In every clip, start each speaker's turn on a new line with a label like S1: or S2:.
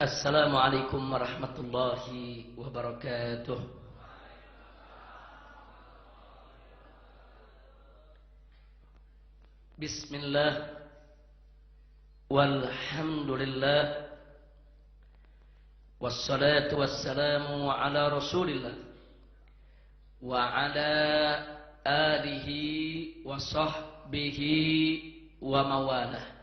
S1: Assalamualaikum warahmatullahi wabarakatuh. Bismillah walhamdulillah wassalatu wassalamu ala rasulillah wa ala alihi wa sahbihi wa mawalah.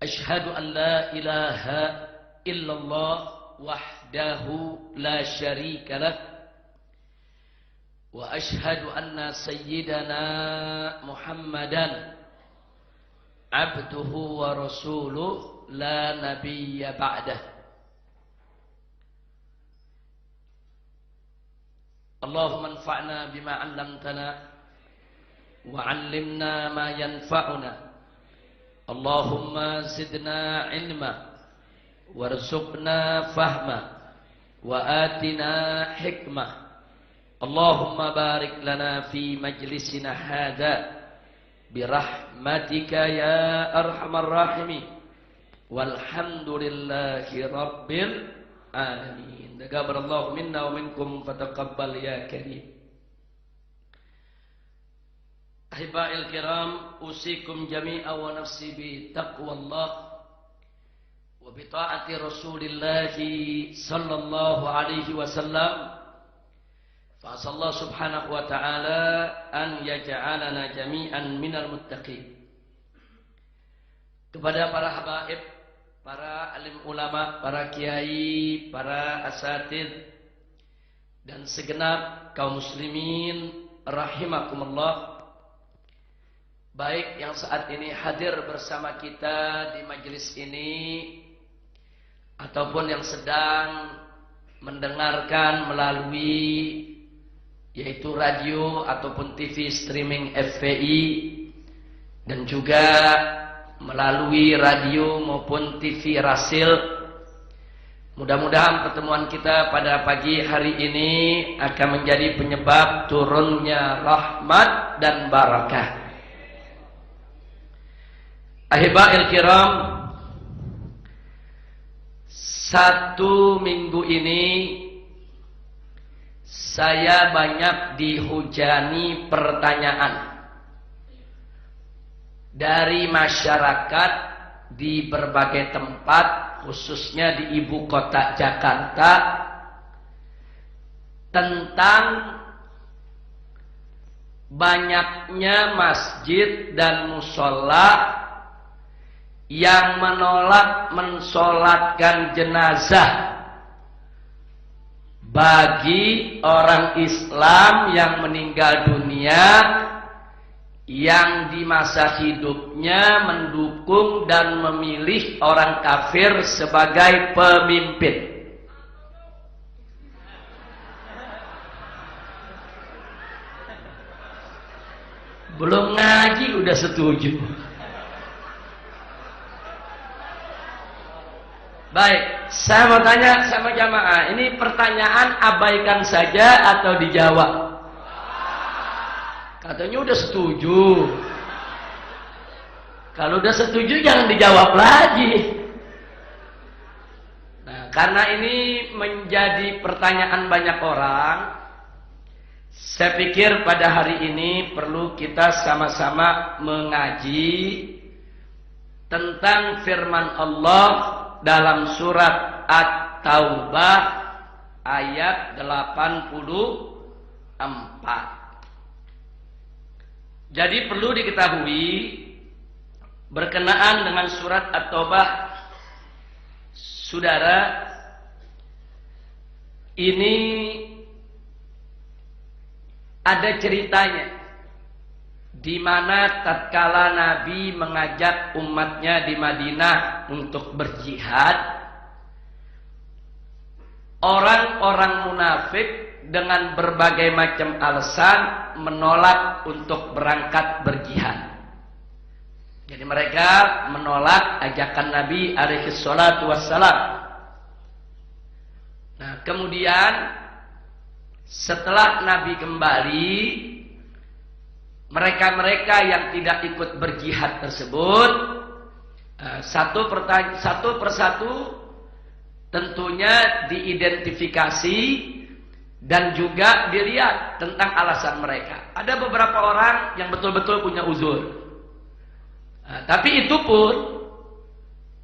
S1: Ashhadu an la ilaha illallah wahdahu la syarika lah wa ashhadu anna sayyidana Muhammadan abduhu wa rasuluh la nabiyya ba'dah. Allahumma anfa'na bima 'allamtana wa 'allimna ma yanfa'una. Allahumma zidna ilma warzuqna fahma wa atina hikmah. Allahumma barik lana fi majlisina hadha birahmatika ya arhamar rahimin walhamdulillahi rabbil alamin. Taqabbalallahu minna wa minkum fataqabbal ya karim. Ahiba'il kiram, usikum jami'a wa nafsi bi taqwallah wa bi ta'ati Rasulillahi sallallahu alaihi wasallam. Fa asallahu subhanahu wa ta'ala an yaj'alana jami'an minal muttaqin. Kepada para habaib, para alim ulama, para kiai, para asatidz dan segenap kaum muslimin rahimakumullah, baik yang saat ini hadir bersama kita di majelis ini ataupun yang sedang mendengarkan melalui yaitu radio ataupun TV streaming FPI dan juga melalui radio maupun TV Rasil. Mudah-mudahan pertemuan kita pada pagi hari ini akan menjadi penyebab turunnya rahmat dan barakah. Ahiba'il kiram, satu minggu ini saya banyak dihujani pertanyaan dari masyarakat di berbagai tempat, khususnya di ibu kota Jakarta, tentang banyaknya masjid dan mushola yang menolak mensolatkan jenazah bagi orang Islam yang meninggal dunia yang di masa hidupnya mendukung dan memilih orang kafir sebagai pemimpin. Belum ngaji udah setuju. Baik, saya mau tanya sama jamaah, ini pertanyaan abaikan saja atau dijawab? Katanya udah setuju. Kalau udah setuju jangan dijawab lagi. Nah, karena ini menjadi pertanyaan banyak orang, saya pikir pada hari ini perlu kita sama-sama mengaji tentang firman Allah dalam surat At-Taubah ayat 84. Jadi perlu diketahui berkenaan dengan surat At-Taubah, saudara, ini ada ceritanya di mana tatkala Nabi mengajak umatnya di Madinah untuk berjihad, orang-orang munafik dengan berbagai macam alasan menolak untuk berangkat berjihad. Jadi mereka menolak ajakan Nabi alaihi salatu wassalam. Nah, kemudian setelah Nabi kembali, mereka-mereka yang tidak ikut berjihad tersebut Satu persatu tentunya diidentifikasi dan juga dilihat tentang alasan mereka. Ada beberapa orang yang betul-betul punya uzur. Tapi itu pun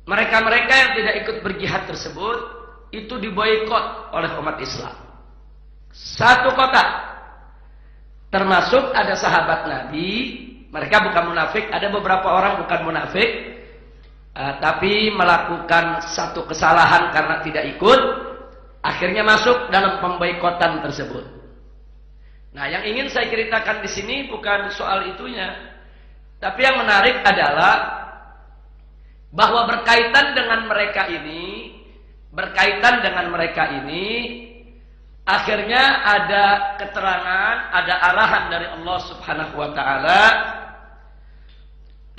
S1: mereka-mereka yang tidak ikut berjihad tersebut itu diboikot oleh umat Islam. Satu kota, termasuk ada sahabat Nabi, mereka bukan munafik, ada beberapa orang bukan munafik, tapi melakukan satu kesalahan karena tidak ikut, akhirnya masuk dalam pemboikotan tersebut. Nah, yang ingin saya ceritakan di sini bukan soal itunya, tapi yang menarik adalah bahwa berkaitan dengan mereka ini, akhirnya ada keterangan, ada arahan dari Allah Subhanahu wa taala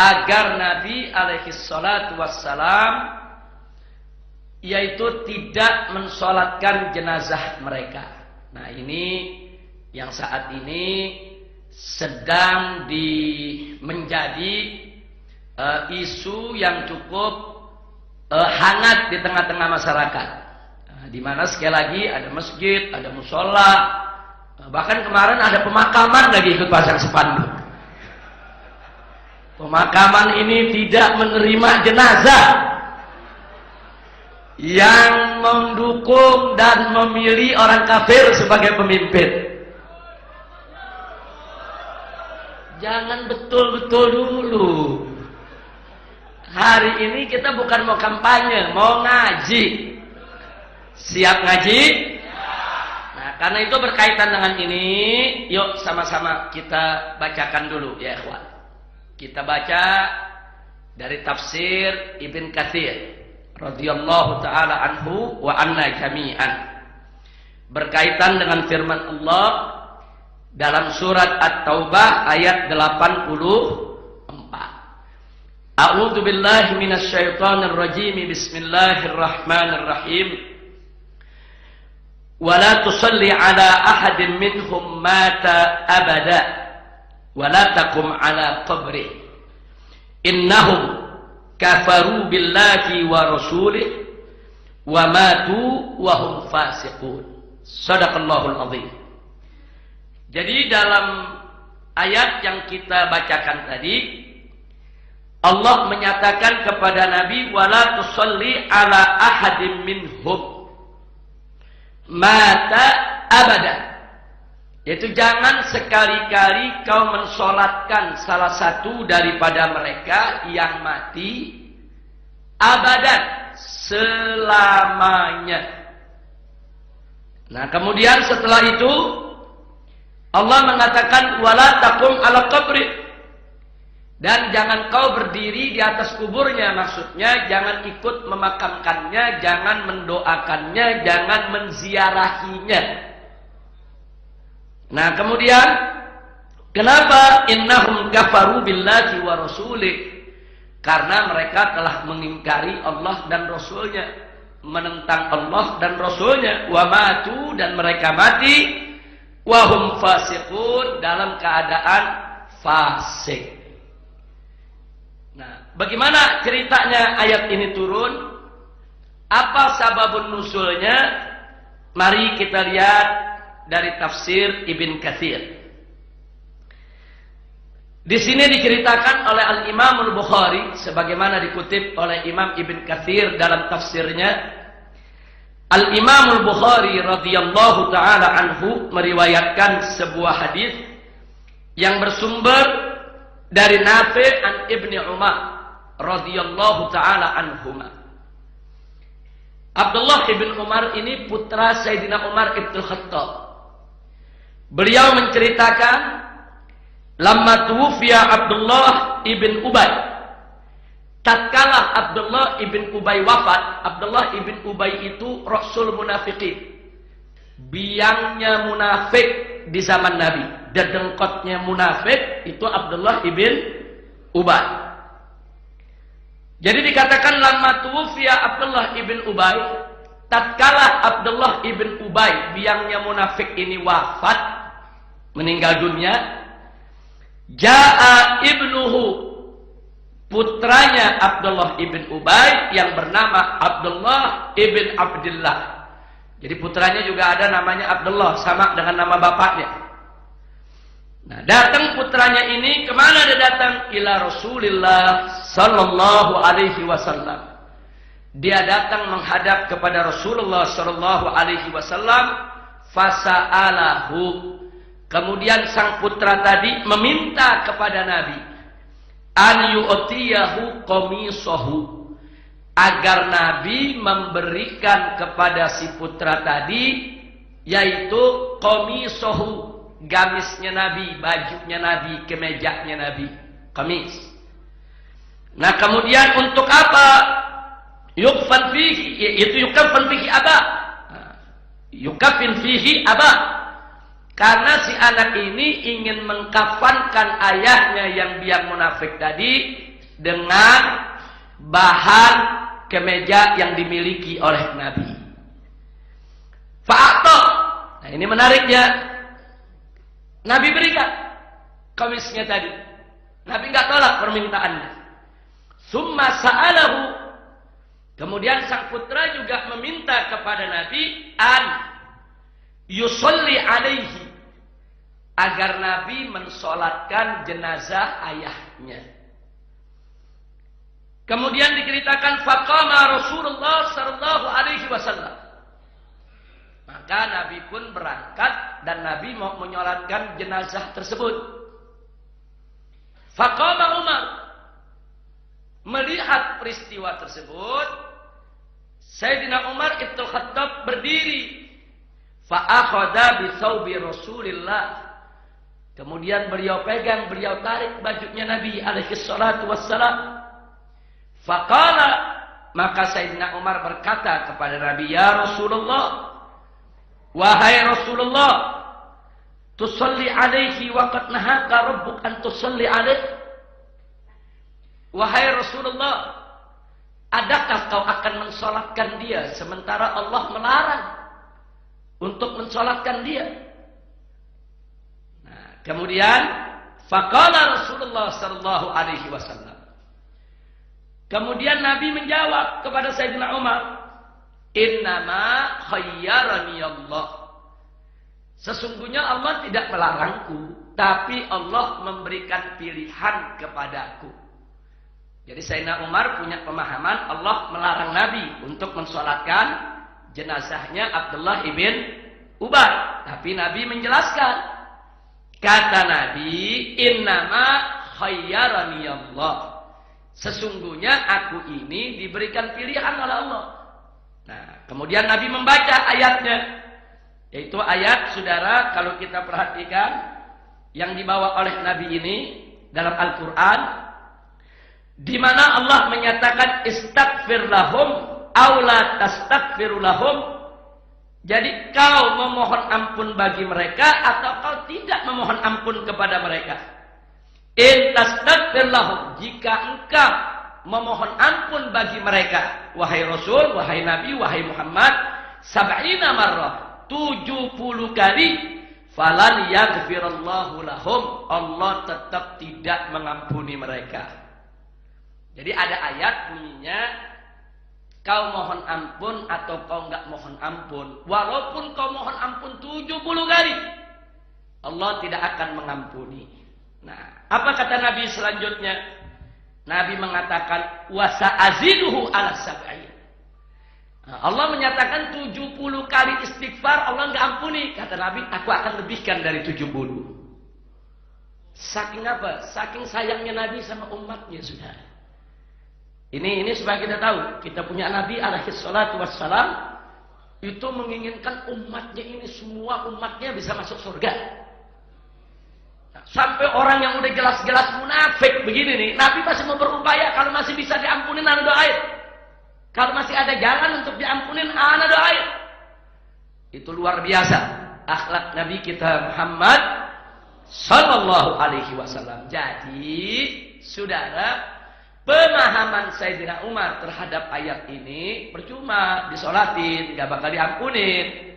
S1: agar Nabi alaihi salatu wassalam yaitu tidak mensolatkan jenazah mereka. Nah, ini yang saat ini sedang menjadi isu yang cukup hangat di tengah-tengah masyarakat. Di mana sekali lagi ada masjid, ada musola, bahkan kemarin ada pemakaman lagi ikut pasang spanduk. Pemakaman ini tidak menerima jenazah, yang mendukung dan memilih orang kafir sebagai pemimpin. Jangan betul-betul dulu. Hari ini kita bukan mau kampanye, mau ngaji. Siap ngaji? Nah, karena itu berkaitan dengan ini, yuk sama-sama kita bacakan dulu ya ikhwan. Kita baca dari tafsir Ibn Katsir radhiyallahu taala anhu wa anna jami'an. Berkaitan dengan firman Allah dalam surat At-Taubah ayat 84. A'udzu billahi minasyaitonir rajim. Bismillahirrahmanirrahim. Wa la tusalli ala ahadin minhum mata abada wa la taqum ala qabri innahum kafaru billahi wa rasulih wa matu wa hum fasiqun. Shadaqallahul azim. Jadi dalam ayat yang kita bacakan tadi, Allah menyatakan kepada Nabi, wala tusalli ala ahadim minhum mata abada. Yaitu jangan sekali-kali kau mensolatkan salah satu daripada mereka yang mati abadan, selamanya. Nah, kemudian setelah itu Allah mengatakan wala taqum ala qabri, dan jangan kau berdiri di atas kuburnya. Maksudnya jangan ikut memakamkannya, jangan mendoakannya, jangan menziarahinya. Nah, kemudian kenapa innahum kafaru billahi wa rasulih? Karena mereka telah mengingkari Allah dan Rasulnya, menentang Allah dan Rasulnya. Wa matu, dan mereka mati. Wa hum fasiqun, dalam keadaan fasik. Nah, bagaimana ceritanya ayat ini turun? Apa sababun nusulnya? Mari kita lihat dari tafsir Ibn Katsir. Di sini diceritakan oleh Al-Imam Al-Bukhari sebagaimana dikutip oleh Imam Ibn Katsir dalam tafsirnya. Al-Imam Al-Bukhari radhiyallahu taala anhu meriwayatkan sebuah hadis yang bersumber dari Nafi' an Ibni Umar radhiyallahu taala anhuma. Abdullah ibn Umar ini putra Sayyidina Umar ibn Khattab. Beliau menceritakan, lamma tuwfiya Abdullah ibn Ubay, tatkala Abdullah ibn Ubay wafat. Abdullah ibn Ubay itu rasul munafiqin, biangnya munafik di zaman Nabi, dedengkotnya munafik itu Abdullah ibn Ubay. Jadi dikatakan lamma tuwfiya Abdullah ibn Ubay, tatkala Abdullah ibn Ubay biangnya munafik ini wafat, meninggal dunia, jaa ibnuhu, putranya Abdullah ibn Ubay yang bernama Abdullah ibn Abdullah. Jadi putranya juga ada namanya Abdullah, sama dengan nama bapaknya. Nah, datang putranya ini, kemana dia datang? Ila Rasulillah sallallahu alaihi wasallam. Dia datang menghadap kepada Rasulullah sallallahu alaihi wasallam, fasa'alahu. Kemudian sang putra tadi meminta kepada Nabi an yu'tiyahu qamisahu, agar Nabi memberikan kepada si putra tadi, yaitu qamisahu, gamisnya Nabi, bajunya Nabi, kemejanya Nabi, kamis. Nah, kemudian untuk apa? Yukfan fihi, yaitu yukafan fihi aba. Yukafin fihi aba. Karena si anak ini ingin mengkafankan ayahnya yang biang munafik tadi dengan bahan kemeja yang dimiliki oleh Nabi. Fa'ato. Nah, ini menariknya. Nabi berikan kamisnya tadi. Nabi enggak tolak permintaannya. Summa sa'alahu. Kemudian sang putra juga meminta kepada Nabi an yusolli alaihi, agar Nabi mensolatkan jenazah ayahnya. Kemudian diceritakan faqama Rasulullah sallallahu alaihi wasallam. Maka Nabi pun berangkat dan Nabi mau menyolatkan jenazah tersebut. Faqama Umar. Melihat peristiwa tersebut, Sayyidina Umar Ibn Khattab berdiri. Fa'akhadha bi thawbi Rasulillah. Kemudian beliau pegang, beliau tarik bajunya Nabi alaihi salatu wassalam. Faqala, maka Sayyidina Umar berkata kepada Nabi, ya Rasulullah, wahai Rasulullah, tusalli alaihi wa qad nahaka rabbuk an tusalli alaihi. Wahai Rasulullah, adakah kau akan mensolatkan dia sementara Allah melarang untuk mensolatkan dia? Nah, kemudian faqala Rasulullah sallallahu alaihi wasallam. Kemudian Nabi menjawab kepada Sayyidina Umar, innama khayyarani Allah. Sesungguhnya Allah tidak melarangku, tapi Allah memberikan pilihan kepadaku. Jadi Sayyidina Umar punya pemahaman Allah melarang Nabi untuk mensolatkan jenazahnya Abdullah ibn Ubay. Tapi Nabi menjelaskan. Kata Nabi, innama khayyarani Allah. Sesungguhnya aku ini diberikan pilihan oleh Allah. Nah, kemudian Nabi membaca ayatnya. Yaitu ayat, saudara, kalau kita perhatikan, yang dibawa oleh Nabi ini dalam Al-Quran, di mana Allah menyatakan istaghfir lahum aw la tastaghfir lahum. Jadi kau memohon ampun bagi mereka atau kau tidak memohon ampun kepada mereka. In tastaghfir lahum, jika engkau memohon ampun bagi mereka, wahai Rasul, wahai Nabi, wahai Muhammad, 70 marrah, 70 kali, falan yaghfirallahu lahum, Allah tetap tidak mengampuni mereka. Jadi ada ayat bunyinya, kau mohon ampun atau kau enggak mohon ampun, walaupun kau mohon ampun 70 kali, Allah tidak akan mengampuni. Nah, apa kata Nabi selanjutnya? Nabi mengatakan wasa aziduhu ala sab'in. Nah, Allah menyatakan 70 kali istighfar Allah enggak ampuni. Kata Nabi, aku akan lebihkan dari 70. Saking apa? Saking sayangnya Nabi sama umatnya, sudah. Ini supaya kita tahu, kita punya Nabi alaihi salatu wassalam itu menginginkan umatnya ini, semua umatnya bisa masuk surga. Nah, sampai orang yang udah jelas-jelas munafik begini nih, Nabi masih mau berupaya kalau masih bisa diampunin, ana doain. Kalau masih ada jalan untuk diampunin, ana doain. Itu luar biasa akhlak Nabi kita Muhammad sallallahu alaihi wasallam. Jadi, saudara, pemahaman Sayyidina Umar terhadap ayat ini percuma disolatin, gak bakal diampunin.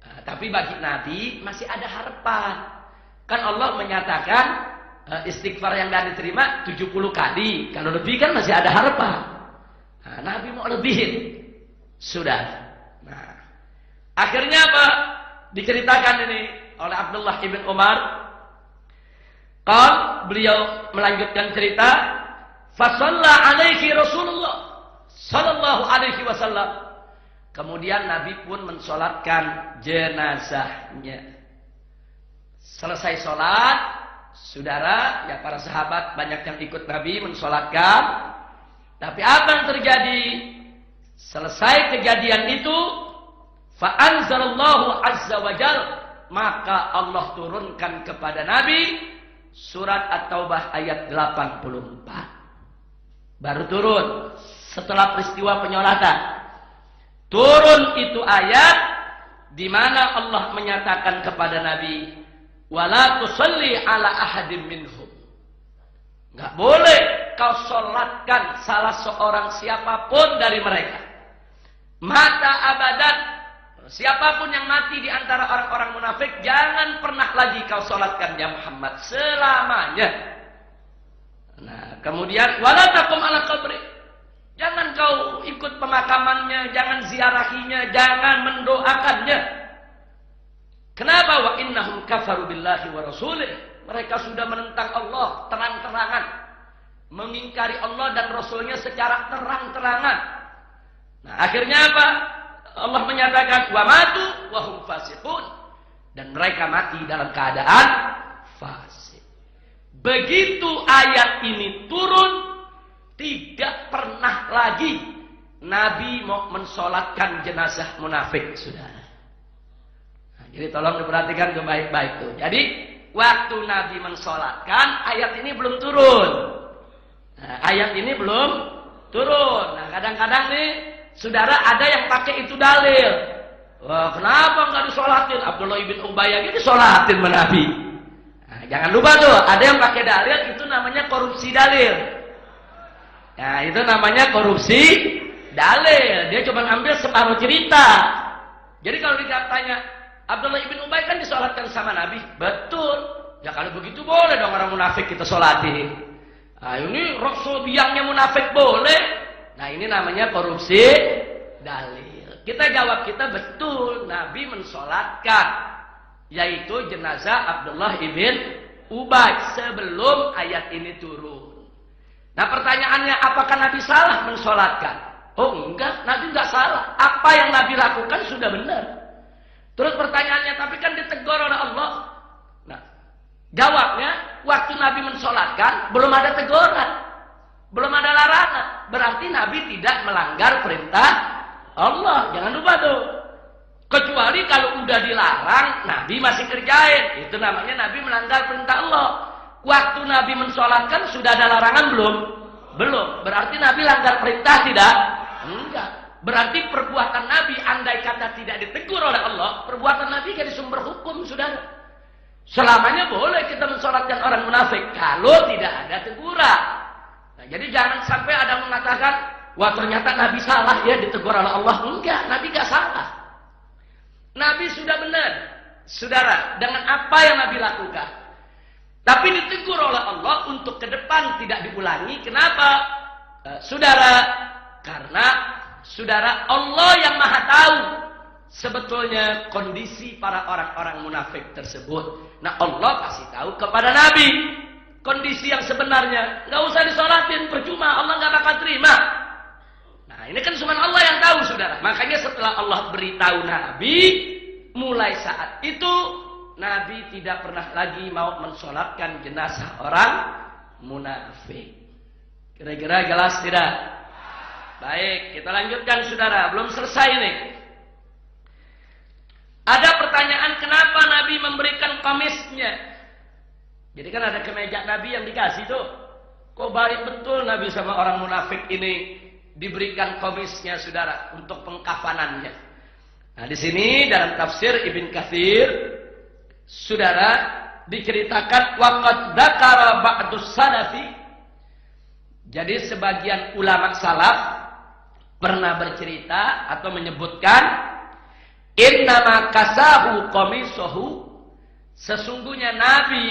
S1: Nah, tapi bagi Nabi masih ada harapan. Kan Allah menyatakan istighfar yang gak diterima 70 kali. Kalau lebih kan masih ada harapan. Nah, Nabi mau lebihin. Sudah. Nah, akhirnya apa? Diceritakan ini oleh Abdullah ibn Umar. Beliau melanjutkan cerita. Fasalla alaihi Rasulullah sallallahu alaihi wasallam. Kemudian Nabi pun mensolatkan jenazahnya. Selesai solat, saudara, ya para sahabat banyak yang ikut Nabi mensolatkan. Tapi apa yang terjadi? Selesai kejadian itu, fa'anzalallahu azza wa jal, maka Allah turunkan kepada Nabi surat At-Taubah ayat 84. Baru turun setelah peristiwa penyolatan. Turun itu ayat di mana Allah menyatakan kepada Nabi, wala tusalli ala ahadim minhum. Enggak boleh kau solatkan salah seorang siapapun dari mereka. Mata abadan. Siapapun yang mati di antara orang-orang munafik, jangan pernah lagi kau solatkan ya Muhammad selamanya. Nah, kemudian wala taqum ala qabri. Jangan kau ikut pemakamannya, jangan ziarahinya, jangan mendoakannya. Kenapa? Wa innahum kafaru billahi wa rasulih. Mereka sudah menentang Allah terang-terangan, mengingkari Allah dan Rasulnya secara terang-terangan. Nah, akhirnya apa? Allah menyatakan wa matu wa hum fasiqun, dan mereka mati dalam keadaan fasik. Begitu ayat ini turun, tidak pernah lagi Nabi mau mensolatkan jenazah munafik, saudara. Nah, jadi tolong diperhatikan baik-baik tuh. Jadi waktu Nabi mensolatkan, ayat ini belum turun. Nah, ayat ini belum turun. Nah, kadang-kadang nih, saudara ada yang pakai itu dalil. Wah, kenapa nggak disolatin? Abdullah ibn Ubay aja disolatin sama Nabi. Nah, jangan lupa tuh, ada yang pakai dalil, itu namanya korupsi dalil. Nah, itu namanya korupsi dalil. Dia cuma ambil separuh cerita. Jadi kalau ditanya, Abdullah ibn Ubay kan disolatkan sama Nabi. Betul. Ya kalau begitu boleh dong orang munafik kita solatin. Nah, ini Rasul biangnya munafik boleh. Nah, ini namanya korupsi dalil. Kita jawab, kita betul. Nabi mensolatkan, yaitu jenazah Abdullah ibn Ubay sebelum ayat ini turun. Nah, pertanyaannya, apakah Nabi salah mensolatkan? Oh enggak, Nabi enggak salah. Apa yang Nabi lakukan sudah benar. Terus pertanyaannya, tapi kan ditegur oleh Allah. Nah, jawabnya, waktu Nabi mensolatkan belum ada teguran, belum ada larangan. Berarti Nabi tidak melanggar perintah Allah. Jangan lupa tuh. Kecuali kalau udah dilarang, Nabi masih kerjain. Itu namanya Nabi melanggar perintah Allah. Waktu Nabi mensolatkan sudah ada larangan belum? Belum. Berarti Nabi langgar perintah tidak? Enggak. Berarti perbuatan Nabi, andai kata tidak ditegur oleh Allah, perbuatan Nabi jadi sumber hukum, saudara. Selamanya boleh kita mensolatkan orang munafik kalau tidak ada teguran. Nah, jadi jangan sampai ada mengatakan, wah ternyata Nabi salah ya ditegur oleh Allah. Enggak, Nabi enggak salah. Nabi sudah benar, saudara, dengan apa yang Nabi lakukan. Tapi ditegur oleh Allah untuk ke depan tidak diulangi. Kenapa? Saudara, karena saudara, Allah yang maha tahu sebetulnya kondisi para orang-orang munafik tersebut. Nah, Allah kasih tahu kepada Nabi kondisi yang sebenarnya. Nggak usah disolatin, percuma, Allah nggak bakal terima. Nah, ini kan cuma Allah yang tahu, saudara. Makanya setelah Allah beritahu Nabi, mulai saat itu Nabi tidak pernah lagi mau mensolatkan jenazah orang munafik. Kira-kira jelas tidak? Baik, kita lanjutkan, saudara. Belum selesai nih. Ada pertanyaan, kenapa Nabi memberikan kamisnya? Jadi kan ada kemeja Nabi yang dikasih tuh. Kok baik betul Nabi sama orang munafik ini diberikan komisnya, saudara, untuk pengkafanannya. Nah, di sini dalam tafsir Ibn Katsir, saudara, diceritakan waqad dzakara ba'dus salafi. Jadi sebagian ulama salaf pernah bercerita atau menyebutkan innama kasahu qamisahu, sesungguhnya Nabi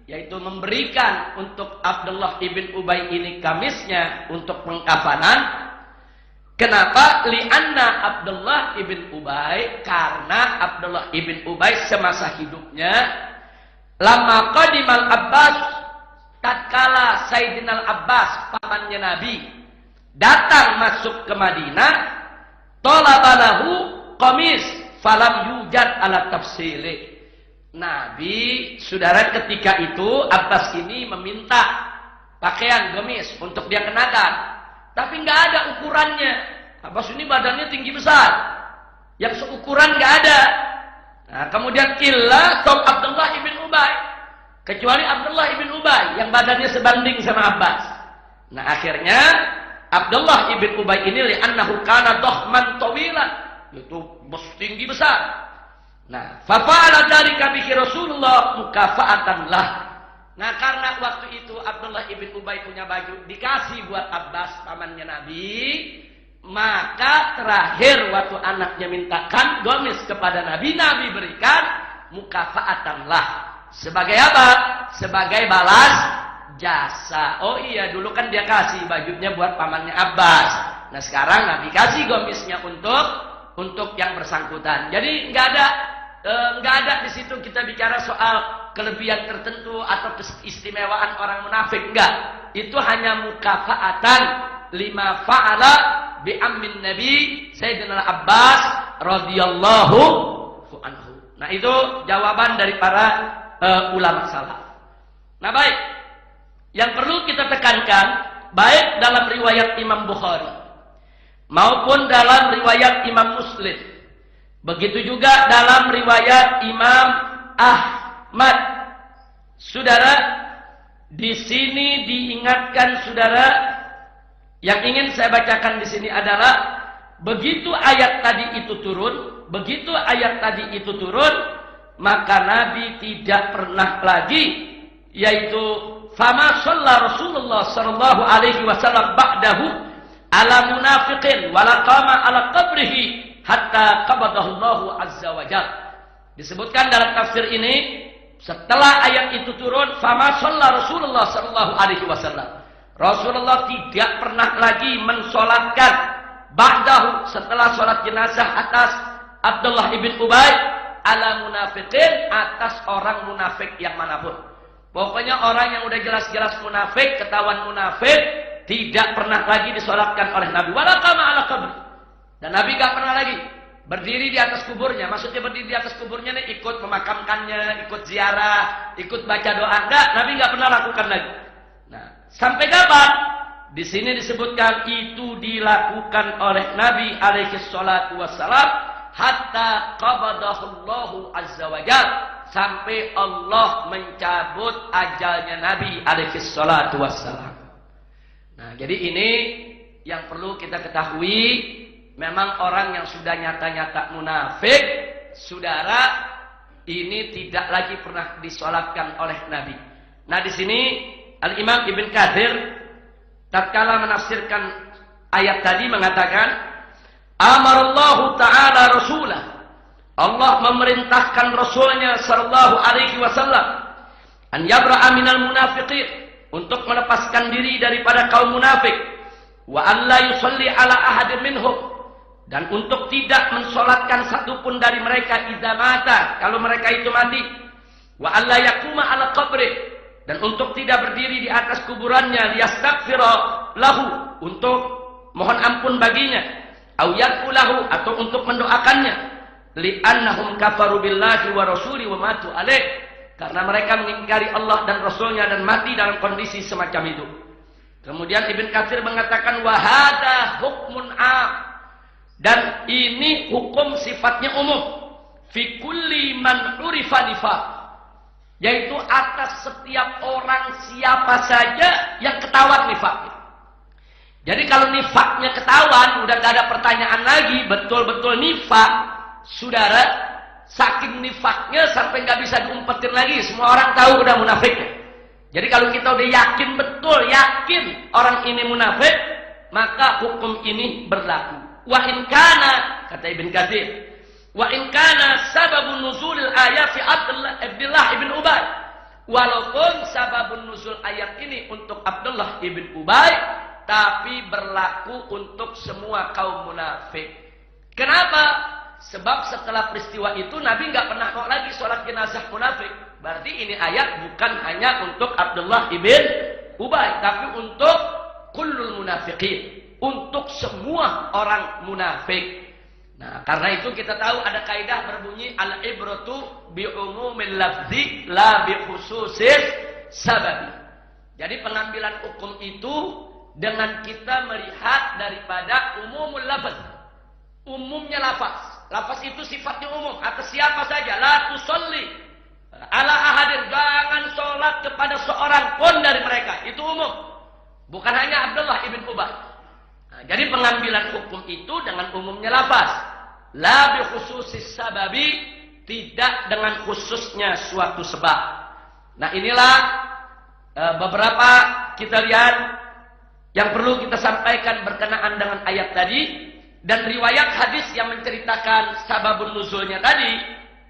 S1: yaitu memberikan untuk Abdullah ibn Ubay ini kamisnya untuk pengkafanan. Kenapa? Lianna Abdullah ibn Ubay, karena Abdullah ibn Ubay semasa hidupnya lama qadimal Abbas, tatkala Sayyidina Abbas pamannya Nabi datang masuk ke Madinah, talabalahu qamis falam yujad ala tafsili. Nabi, saudara, ketika itu Abbas ini meminta pakaian gamis untuk dia kenakan. Tapi nggak ada ukurannya. Abbas ini badannya tinggi besar. Yang seukuran nggak ada. Nah, kemudian illa Tom Abdullah ibn Ubay. Kecuali Abdullah ibn Ubay yang badannya sebanding sama Abbas. Nah, akhirnya Abdullah ibn Ubay ini li'annahu kana dohman tawilan. Itu tinggi besar. Nah, fafa'ala dzalika bihi Rasulullah mukafa'atan lah. Nah, karena waktu itu Abdullah ibn Ubay punya baju dikasih buat Abbas pamannya Nabi, maka terakhir waktu anaknya mintakan gamis kepada Nabi, Nabi berikan mukafa'atan lah. Sebagai apa? Sebagai balas jasa. Oh iya, dulu kan dia kasih bajunya buat pamannya Abbas. Nah, sekarang Nabi kasih gamisnya untuk yang bersangkutan. Jadi nggak ada di situ kita bicara soal kelebihan tertentu atau keistimewaan orang munafik, enggak. Itu hanya mukafa'atan lima fa'ala bi ammin Nabi Sayyidina Abbas radhiyallahu anhu. Nah, itu jawaban dari para ulama salaf. Nah, baik. Yang perlu kita tekankan, baik dalam riwayat Imam Bukhari maupun dalam riwayat Imam Muslim, begitu juga dalam riwayat Imam Ahmad. Saudara, di sini diingatkan saudara, yang ingin saya bacakan di sini adalah begitu ayat tadi itu turun, maka Nabi tidak pernah lagi, yaitu fama shalla Rasulullah sallallahu alaihi wasallam ba'dahu ala munafiqin wala qama ala qabrihi hatta qabadahu Allah azza wa jalla. Disebutkan dalam tafsir ini, setelah ayat itu turun, fama shalla Rasulullah sallallahu alaihi wasallam, Rasulullah tidak pernah lagi mensolatkan ba'dahu, setelah solat jenazah atas Abdullah ibn Ubay, ala munafiqin, atas orang munafik yang manapun. Pokoknya orang yang udah jelas-jelas munafik, ketahuan munafik, tidak pernah lagi disolatkan oleh Nabi. Wala qama ala qabri. Dan Nabi gak pernah lagi berdiri di atas kuburnya. Maksudnya berdiri di atas kuburnya nih, ikut memakamkannya, ikut ziarah, ikut baca doa. Enggak, Nabi gak pernah lakukan lagi. Nah, sampai kapan? Di sini disebutkan itu dilakukan oleh Nabi alaihi salatu wassalam hatta qabadahullahu azza wa jalla, sampai Allah mencabut ajalnya Nabi alaihi salatu wassalam. Nah, jadi ini yang perlu kita ketahui. Memang orang yang sudah nyata-nyata munafik, saudara, ini tidak lagi pernah disolatkan oleh Nabi. Nah, di sini Al-Imam Ibn Katsir tatkala menafsirkan ayat tadi mengatakan, amarallahu ta'ala rasulah, Allah memerintahkan Rasulnya sallallahu alaihi wasallam an yabra'a minal munafiqin, untuk melepaskan diri daripada kaum munafik, wa an la yusalli ala ahadin minhum, dan untuk tidak mensolatkan satupun dari mereka idza mata, kalau mereka itu mati, wa an la yaquma ala qabri, dan untuk tidak berdiri di atas kuburannya, liyastaghfira lahu, untuk mohon ampun baginya, au yaqulu, atau untuk mendoakannya, li'annahum kafaru billahi wa rasuli wa matu alaih, karena mereka mengingkari Allah dan Rasulnya dan mati dalam kondisi semacam itu. Kemudian Ibn Katsir mengatakan wahada hukmun am, dan ini hukum sifatnya umum, fi kulli man urifa nifaq, yaitu atas setiap orang siapa saja yang ketahuan nifaknya. Jadi kalau nifaknya ketahuan, udah gak ada pertanyaan lagi, betul-betul nifak, saudara, saking nifaknya sampai gak bisa diumpetin lagi, semua orang tahu udah munafiknya. Jadi kalau kita udah yakin betul, yakin orang ini munafik, maka hukum ini berlaku. Wa in kana, kata Ibn Katsir, wa in kana sababun nuzulil ayat fi Abdullah ibn Ubay, Walaupun sababun nuzul ayat ini untuk Abdullah ibn Ubay, tapi berlaku untuk semua kaum munafik. Kenapa? Sebab setelah peristiwa itu Nabi nggak pernah kok lagi sholat jenazah munafik. Berarti ini ayat bukan hanya untuk Abdullah ibn Ubay, tapi untuk kullul munafiqin, untuk semua orang munafik. Nah, karena itu kita tahu ada kaidah berbunyi al-ibratu bi umumil lafzi la bi khususis sababi. Jadi pengambilan hukum itu dengan kita melihat daripada umumul lafaz. Umumnya lafaz. Lafaz itu sifatnya umum atas siapa saja. La tusolli ala ahadin, jangan sholat kepada seorang pun dari mereka. Itu umum. Bukan hanya Abdullah ibn Ubay. Nah, jadi pengambilan hukum itu dengan umumnya lafaz. La bi khususis sababi, tidak dengan khususnya suatu sebab. Nah, inilah beberapa kita lihat yang perlu kita sampaikan berkenaan dengan ayat tadi. Dan riwayat hadis yang menceritakan sababun nuzulnya tadi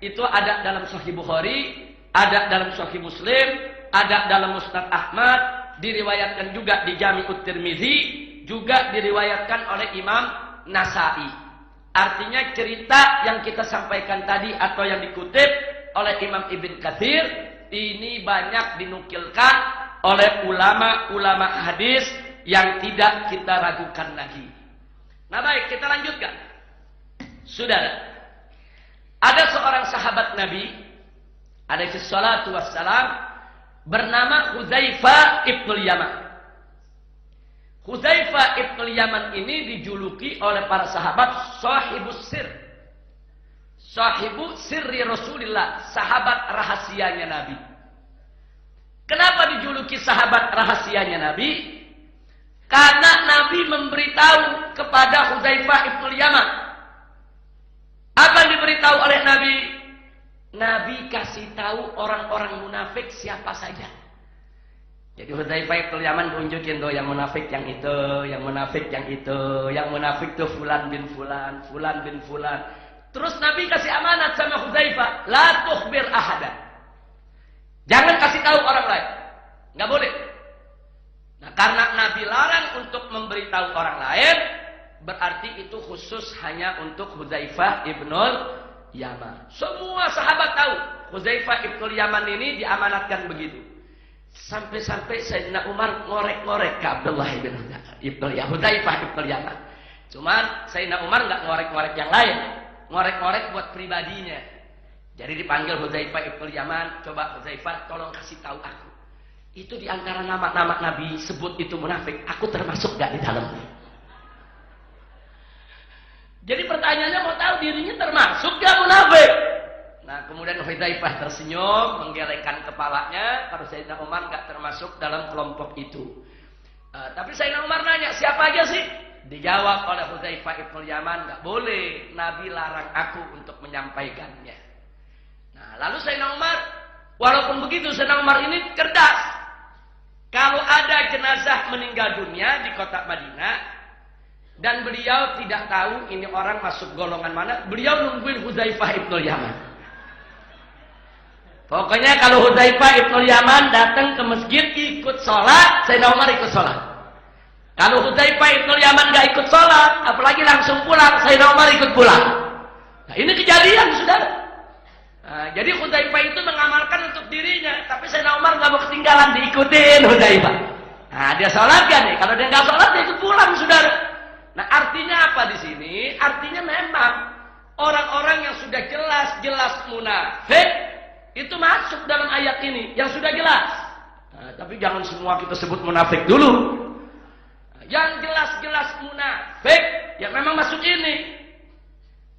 S1: itu ada dalam Sahih Bukhari, ada dalam Sahih Muslim, ada dalam Musnad Ahmad, diriwayatkan juga di Jami'ut Tirmizi, juga diriwayatkan oleh Imam Nasa'i. Artinya cerita yang kita sampaikan tadi atau yang dikutip oleh Imam Ibn Katsir ini banyak dinukilkan oleh ulama-ulama hadis yang tidak kita ragukan lagi. Nah baik, kita lanjutkan. Saudara, ada seorang sahabat Nabi alaihi salatu wassalam bernama Hudzaifah ibnul Yaman. Hudzaifah ibnul Yaman ini dijuluki oleh para sahabat sahibus sir. Sahibu sirri Rasulillah, sahabat rahasianya Nabi. Kenapa dijuluki sahabat rahasianya Nabi? Karena Nabi memberitahu kepada Hudzaifah ibnul Yaman. Apa yang diberitahu oleh Nabi? Nabi kasih tahu orang-orang munafik siapa saja. Jadi Hudzaifah ibnul Yaman tunjukin tuh yang munafik yang itu, yang munafik yang itu, yang munafik tuh fulan bin fulan, fulan bin fulan. Terus Nabi kasih amanat sama Hudzaifah, la tukhbir ahadan. Jangan kasih tahu orang lain. Enggak boleh. Nah, karena Nabi larang untuk memberitahu orang lain, berarti itu khusus hanya untuk Hudzaifah ibnul Yaman. Semua sahabat tahu Hudzaifah ibnul Yaman ini diamanatkan begitu. Sampai-sampai Sayyidina Umar ngorek-ngorek ke Abdullah ibnul Hudzaifah ibnul Yaman. Cuman Sayyidina Umar nggak ngorek-ngorek yang lain, ngorek-ngorek buat pribadinya. Jadi dipanggil Hudzaifah ibnul Yaman, coba Hudzaifah tolong kasih tahu aku. Itu di antara nama-nama Nabi sebut itu munafik. Aku termasuk gak di dalamnya? Jadi pertanyaannya mau tahu dirinya termasuk gak munafik? Nah kemudian Hudzaifah tersenyum, menggelengkan kepalanya. Kalau Sayyidina Umar gak termasuk dalam kelompok itu. Tapi Sayyidina Umar nanya, siapa aja sih? Dijawab oleh Hudzaifah ibnul Yaman, gak boleh. Nabi larang aku untuk menyampaikannya. Nah lalu Sayyidina Umar, walaupun begitu Sayyidina Umar ini cerdas. Kalau ada jenazah meninggal dunia di kota Madinah dan beliau tidak tahu ini orang masuk golongan mana, beliau nungguin Hudzaifah ibnul Yaman. Pokoknya kalau Hudzaifah ibnul Yaman datang ke masjid ikut sholat, Sayyidina Umar ikut sholat. Kalau Hudzaifah ibnul Yaman gak ikut sholat, apalagi langsung pulang, Sayyidina Umar ikut pulang. Nah ini kejadian, saudara. Nah, jadi Hudzaifah itu mengamalkan untuk dirinya, tapi Sayyidina Umar nggak mau ketinggalan, diikutin Hudzaifah. Nah, dia sholat kan nih? Kalau dia nggak sholat, dia ikut pulang, saudara. Nah, artinya apa di sini? Artinya memang orang-orang yang sudah jelas-jelas munafik itu masuk dalam ayat ini, yang sudah jelas. Nah, tapi jangan semua kita sebut munafik dulu. Nah, yang jelas-jelas munafik, ya memang masuk ini.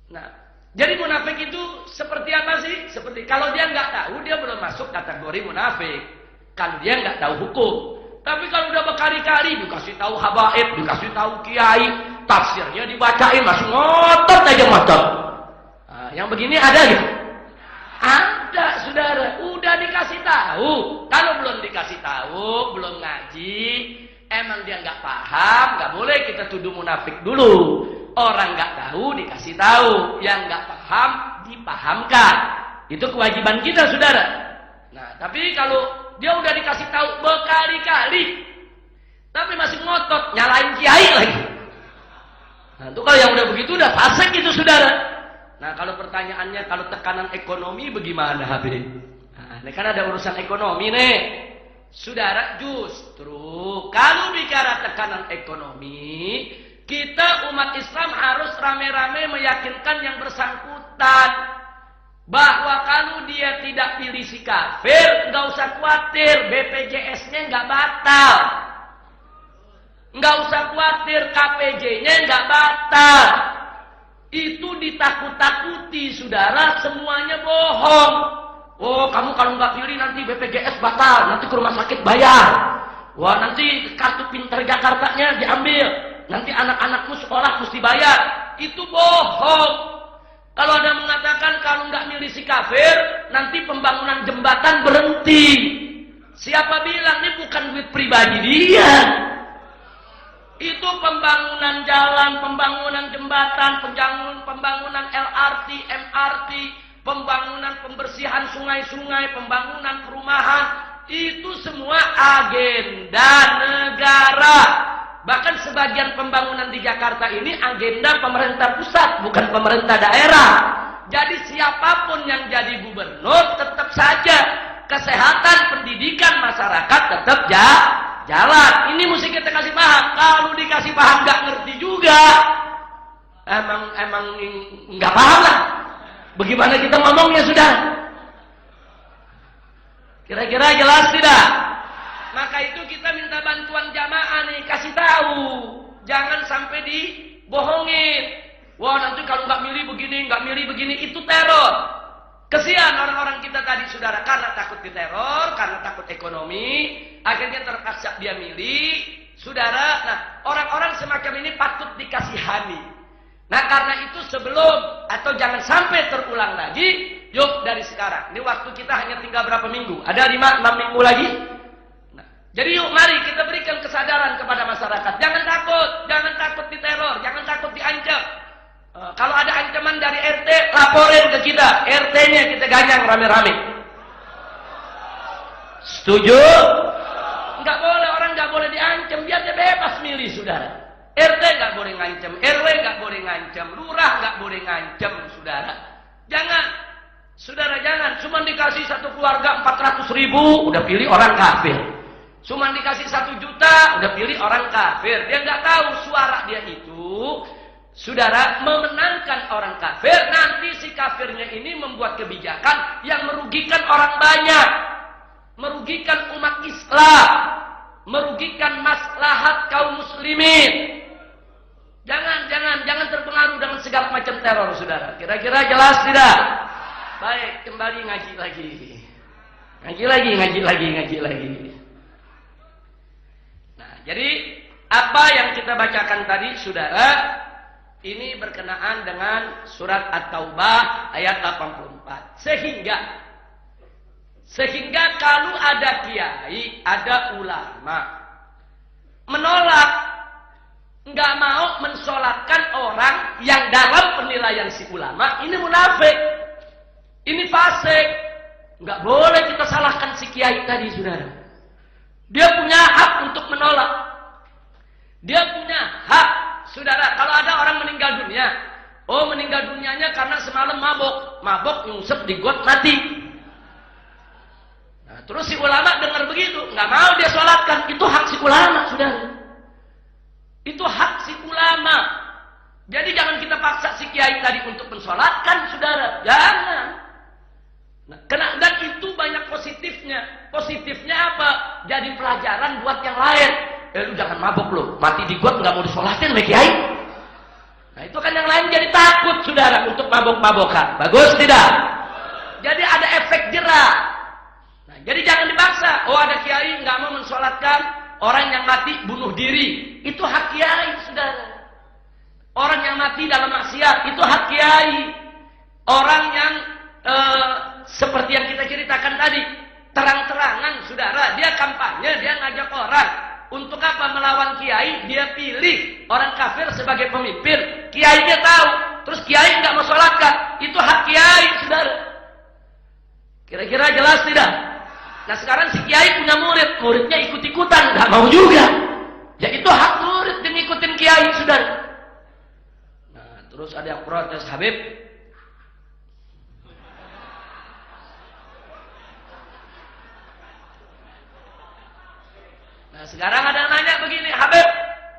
S1: Nah. Jadi munafik itu seperti apa sih? Seperti kalau dia nggak tahu, dia belum masuk kategori munafik. Kalau dia nggak tahu hukum. Tapi kalau udah berkali-kali dikasih tahu habaib, dikasih tahu kiai, tafsirnya dibacain, masih ngotot aja ngotot. Nah, yang begini ada gitu? Ada, saudara. Udah dikasih tahu. Kalau belum dikasih tahu, belum ngaji, emang dia nggak paham, nggak boleh kita tuduh munafik dulu. Orang nggak tahu dikasih tahu, yang nggak paham dipahamkan. Itu kewajiban kita, saudara. Nah, tapi kalau dia udah dikasih tahu berkali-kali, tapi masih ngotot nyalain kiai lagi. Nah, itu kalau yang udah begitu udah fasik itu saudara. Nah, kalau pertanyaannya kalau tekanan ekonomi bagaimana Habib? Nah, ini kan ada urusan ekonomi nih. Saudara, justru kalau bicara tekanan ekonomi, kita umat Islam harus rame-rame meyakinkan yang bersangkutan bahwa kalau dia tidak pilih si kafir, nggak usah khawatir, BPJS-nya nggak batal. Nggak usah khawatir, KPJ-nya nggak batal. Itu ditakut-takuti, saudara, semuanya bohong. Oh, kamu kalau nggak pilih nanti BPJS batal, nanti ke rumah sakit bayar. Wah, nanti kartu pintar Jakartanya diambil, nanti anak-anakmu sekolah mesti bayar. Itu bohong. Kalau ada mengatakan kalau nggak milih si kafir, nanti pembangunan jembatan berhenti. Siapa bilang ini bukan duit pribadi dia? Itu pembangunan jalan, pembangunan jembatan, pembangunan LRT, MRT, pembangunan pembersihan sungai-sungai, pembangunan perumahan, itu semua agenda negara. Bahkan sebagian pembangunan di Jakarta ini agenda pemerintah pusat, bukan pemerintah daerah. Jadi siapapun yang jadi gubernur tetap saja kesehatan, pendidikan masyarakat tetap jalan. Ini mesti kita kasih paham. Kalau dikasih paham nggak ngerti juga, emang nggak paham lah. Bagaimana kita ngomongnya sudah? Kira-kira jelas tidak? Maka itu kita minta bantuan jamaah nih, kasih tahu. Jangan sampai dibohongin. Wah, nanti kalau nggak milih begini, itu teror. Kesian orang-orang kita tadi saudara, karena takut diteror, karena takut ekonomi, akhirnya terpaksa dia milih. Saudara, nah orang-orang semacam ini patut dikasihani. Nah karena itu sebelum atau jangan sampai terulang lagi, yuk dari sekarang. Ini waktu kita hanya tinggal berapa minggu? Ada 5-6 minggu lagi. Nah, jadi yuk mari kita berikan kesadaran kepada masyarakat. Jangan takut diteror, jangan takut diancam. Kalau ada ancaman dari RT, laporin ke kita. RT-nya kita ganyang rame-rame. Setuju? Enggak boleh, orang enggak boleh diancam, biar dia bebas milih, saudara. RT enggak boleh ngancam, RW enggak boleh ngancam, lurah enggak boleh ngancam, saudara. Jangan. Saudara jangan, cuma dikasih satu keluarga 400.000, udah pilih orang kafir. Cuma dikasih 1 juta, udah pilih orang kafir. Dia enggak tahu suara dia itu, saudara, memenangkan orang kafir. Nanti si kafirnya ini membuat kebijakan yang merugikan orang banyak, merugikan umat Islam, merugikan maslahat kaum muslimin. Jangan terpengaruh dengan segala macam teror, saudara. Kira-kira jelas tidak? Baik, kembali ngaji lagi. Nah, jadi apa yang kita bacakan tadi, saudara, ini berkenaan dengan surat At-Taubah ayat 84. Sehingga kalau ada kiai, ada ulama menolak, nggak mau mensolatkan orang yang dalam penilaian si ulama ini munafik, ini fasik, nggak boleh kita salahkan si kiai tadi, saudara. Dia punya hak untuk menolak. Dia punya hak. Saudara, kalau ada orang meninggal dunia, meninggal dunianya karena semalam mabok nyungsep di got mati. Nah, terus si ulama dengar begitu, nggak mau dia sholatkan, itu hak si ulama, saudara. Itu hak si ulama. Jadi jangan kita paksa si kiai tadi untuk mensolatkan, saudara. Jangan. Nah, dan itu banyak positifnya. Positifnya apa? Jadi pelajaran buat yang lain. Lu jangan mabok lu, mati di got nggak mau disolatin sama kiai. Nah itu kan yang lain jadi takut, saudara, untuk mabok-mabokan. Bagus tidak? Jadi ada efek jerah. Nah, jadi jangan dipaksa. Ada kiai nggak mau mensolatkan orang yang mati bunuh diri, itu hak kiai, saudara. Orang yang mati dalam maksiat, itu hak kiai. Orang yang seperti yang kita ceritakan tadi, terang-terangan, saudara, dia kampanye, dia ngajak orang. Untuk apa melawan kiai? Dia pilih orang kafir sebagai pemimpin. Kiainya tahu, terus kiai nggak mau sholatkan. Itu hak kiai, saudara. Kira-kira jelas tidak? Nah sekarang si kiai punya murid, muridnya ikut-ikutan, nggak mau juga. Ya itu hak murid yang ngikutin kiai, saudara. Nah terus ada yang protes, Habib. Nah sekarang ada yang nanya begini, Habib,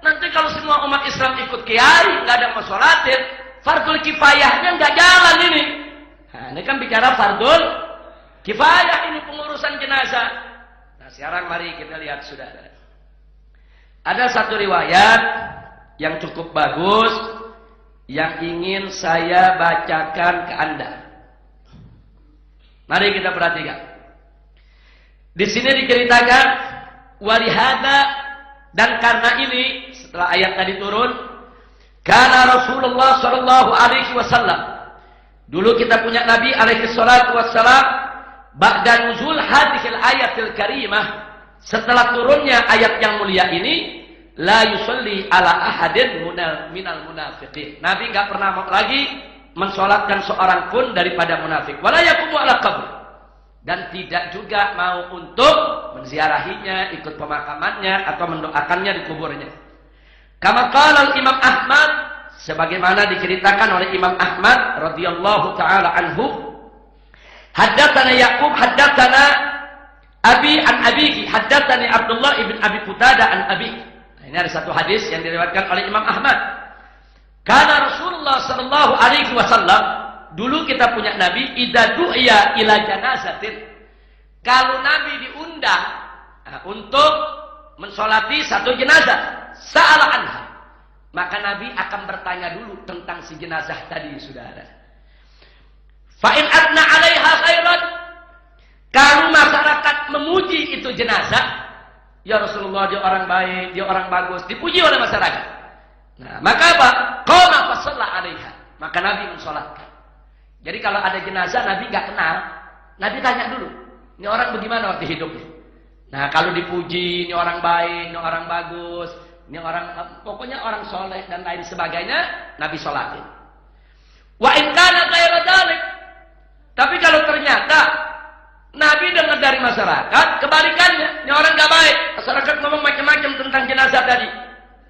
S1: nanti kalau semua umat Islam ikut kiai, nggak ada yang mau sholatin, fardul kifayahnya nggak jalan ini. Nah ini kan bicara fardul kifayah, ini pengurusan jenazah. Nah sekarang mari kita lihat, saudara. Ada satu riwayat yang cukup bagus yang ingin saya bacakan ke Anda. Mari kita perhatikan. Di sini diceritakan walihada, dan karena ini setelah ayat tadi turun, karena Rasulullah sallallahu alaihi wasallam, dulu kita punya Nabi alaihi salatu wasallam, ba'da nuzul hadhil ayatil karimah, setelah turunnya ayat yang mulia ini, la yusalli ala ahadin minal munafiqin. Nabi enggak pernah lagi mensolatkan seorang pun daripada munafik. Wala yaqumu ala qabr, dan tidak juga mau untuk menziarahinya, ikut pemakamannya atau mendoakannya di kuburnya. Kama qala Imam Ahmad, sebagaimana diceritakan oleh Imam Ahmad radhiyallahu taala anhu, haddatsana Yaqub haddatsana Abi an Abihi haddatsani Abdullah ibn Abi Qutadah an Abi. Nah, ini ada satu hadis yang diriwayatkan oleh Imam Ahmad. Karena Rasulullah sallallahu alaihi wasallam, dulu kita punya Nabi, idza du'iya ila janazatin, kalau Nabi diundang untuk mensolati satu jenazah, sa'ala anha, maka Nabi akan bertanya dulu tentang si jenazah tadi, saudara. Fa in adna 'alaiha khairan, kalau masyarakat memuji itu jenazah, ya Rasulullah dia orang baik, dia orang bagus, dipuji oleh masyarakat. Nah, maka apa? Qama fa shalla 'alaiha, maka Nabi mensolatkan. Jadi kalau ada jenazah Nabi nggak kenal, Nabi tanya dulu, ini orang bagaimana waktu hidupnya. Nah kalau dipuji, ini orang baik, ini orang bagus, ini orang, pokoknya orang soleh dan lain sebagainya, Nabi sholatin. Wa in kana ghairu dzalik, tapi kalau ternyata Nabi dengar dari masyarakat kebalikannya, ini orang nggak baik, masyarakat ngomong macam-macam tentang jenazah tadi,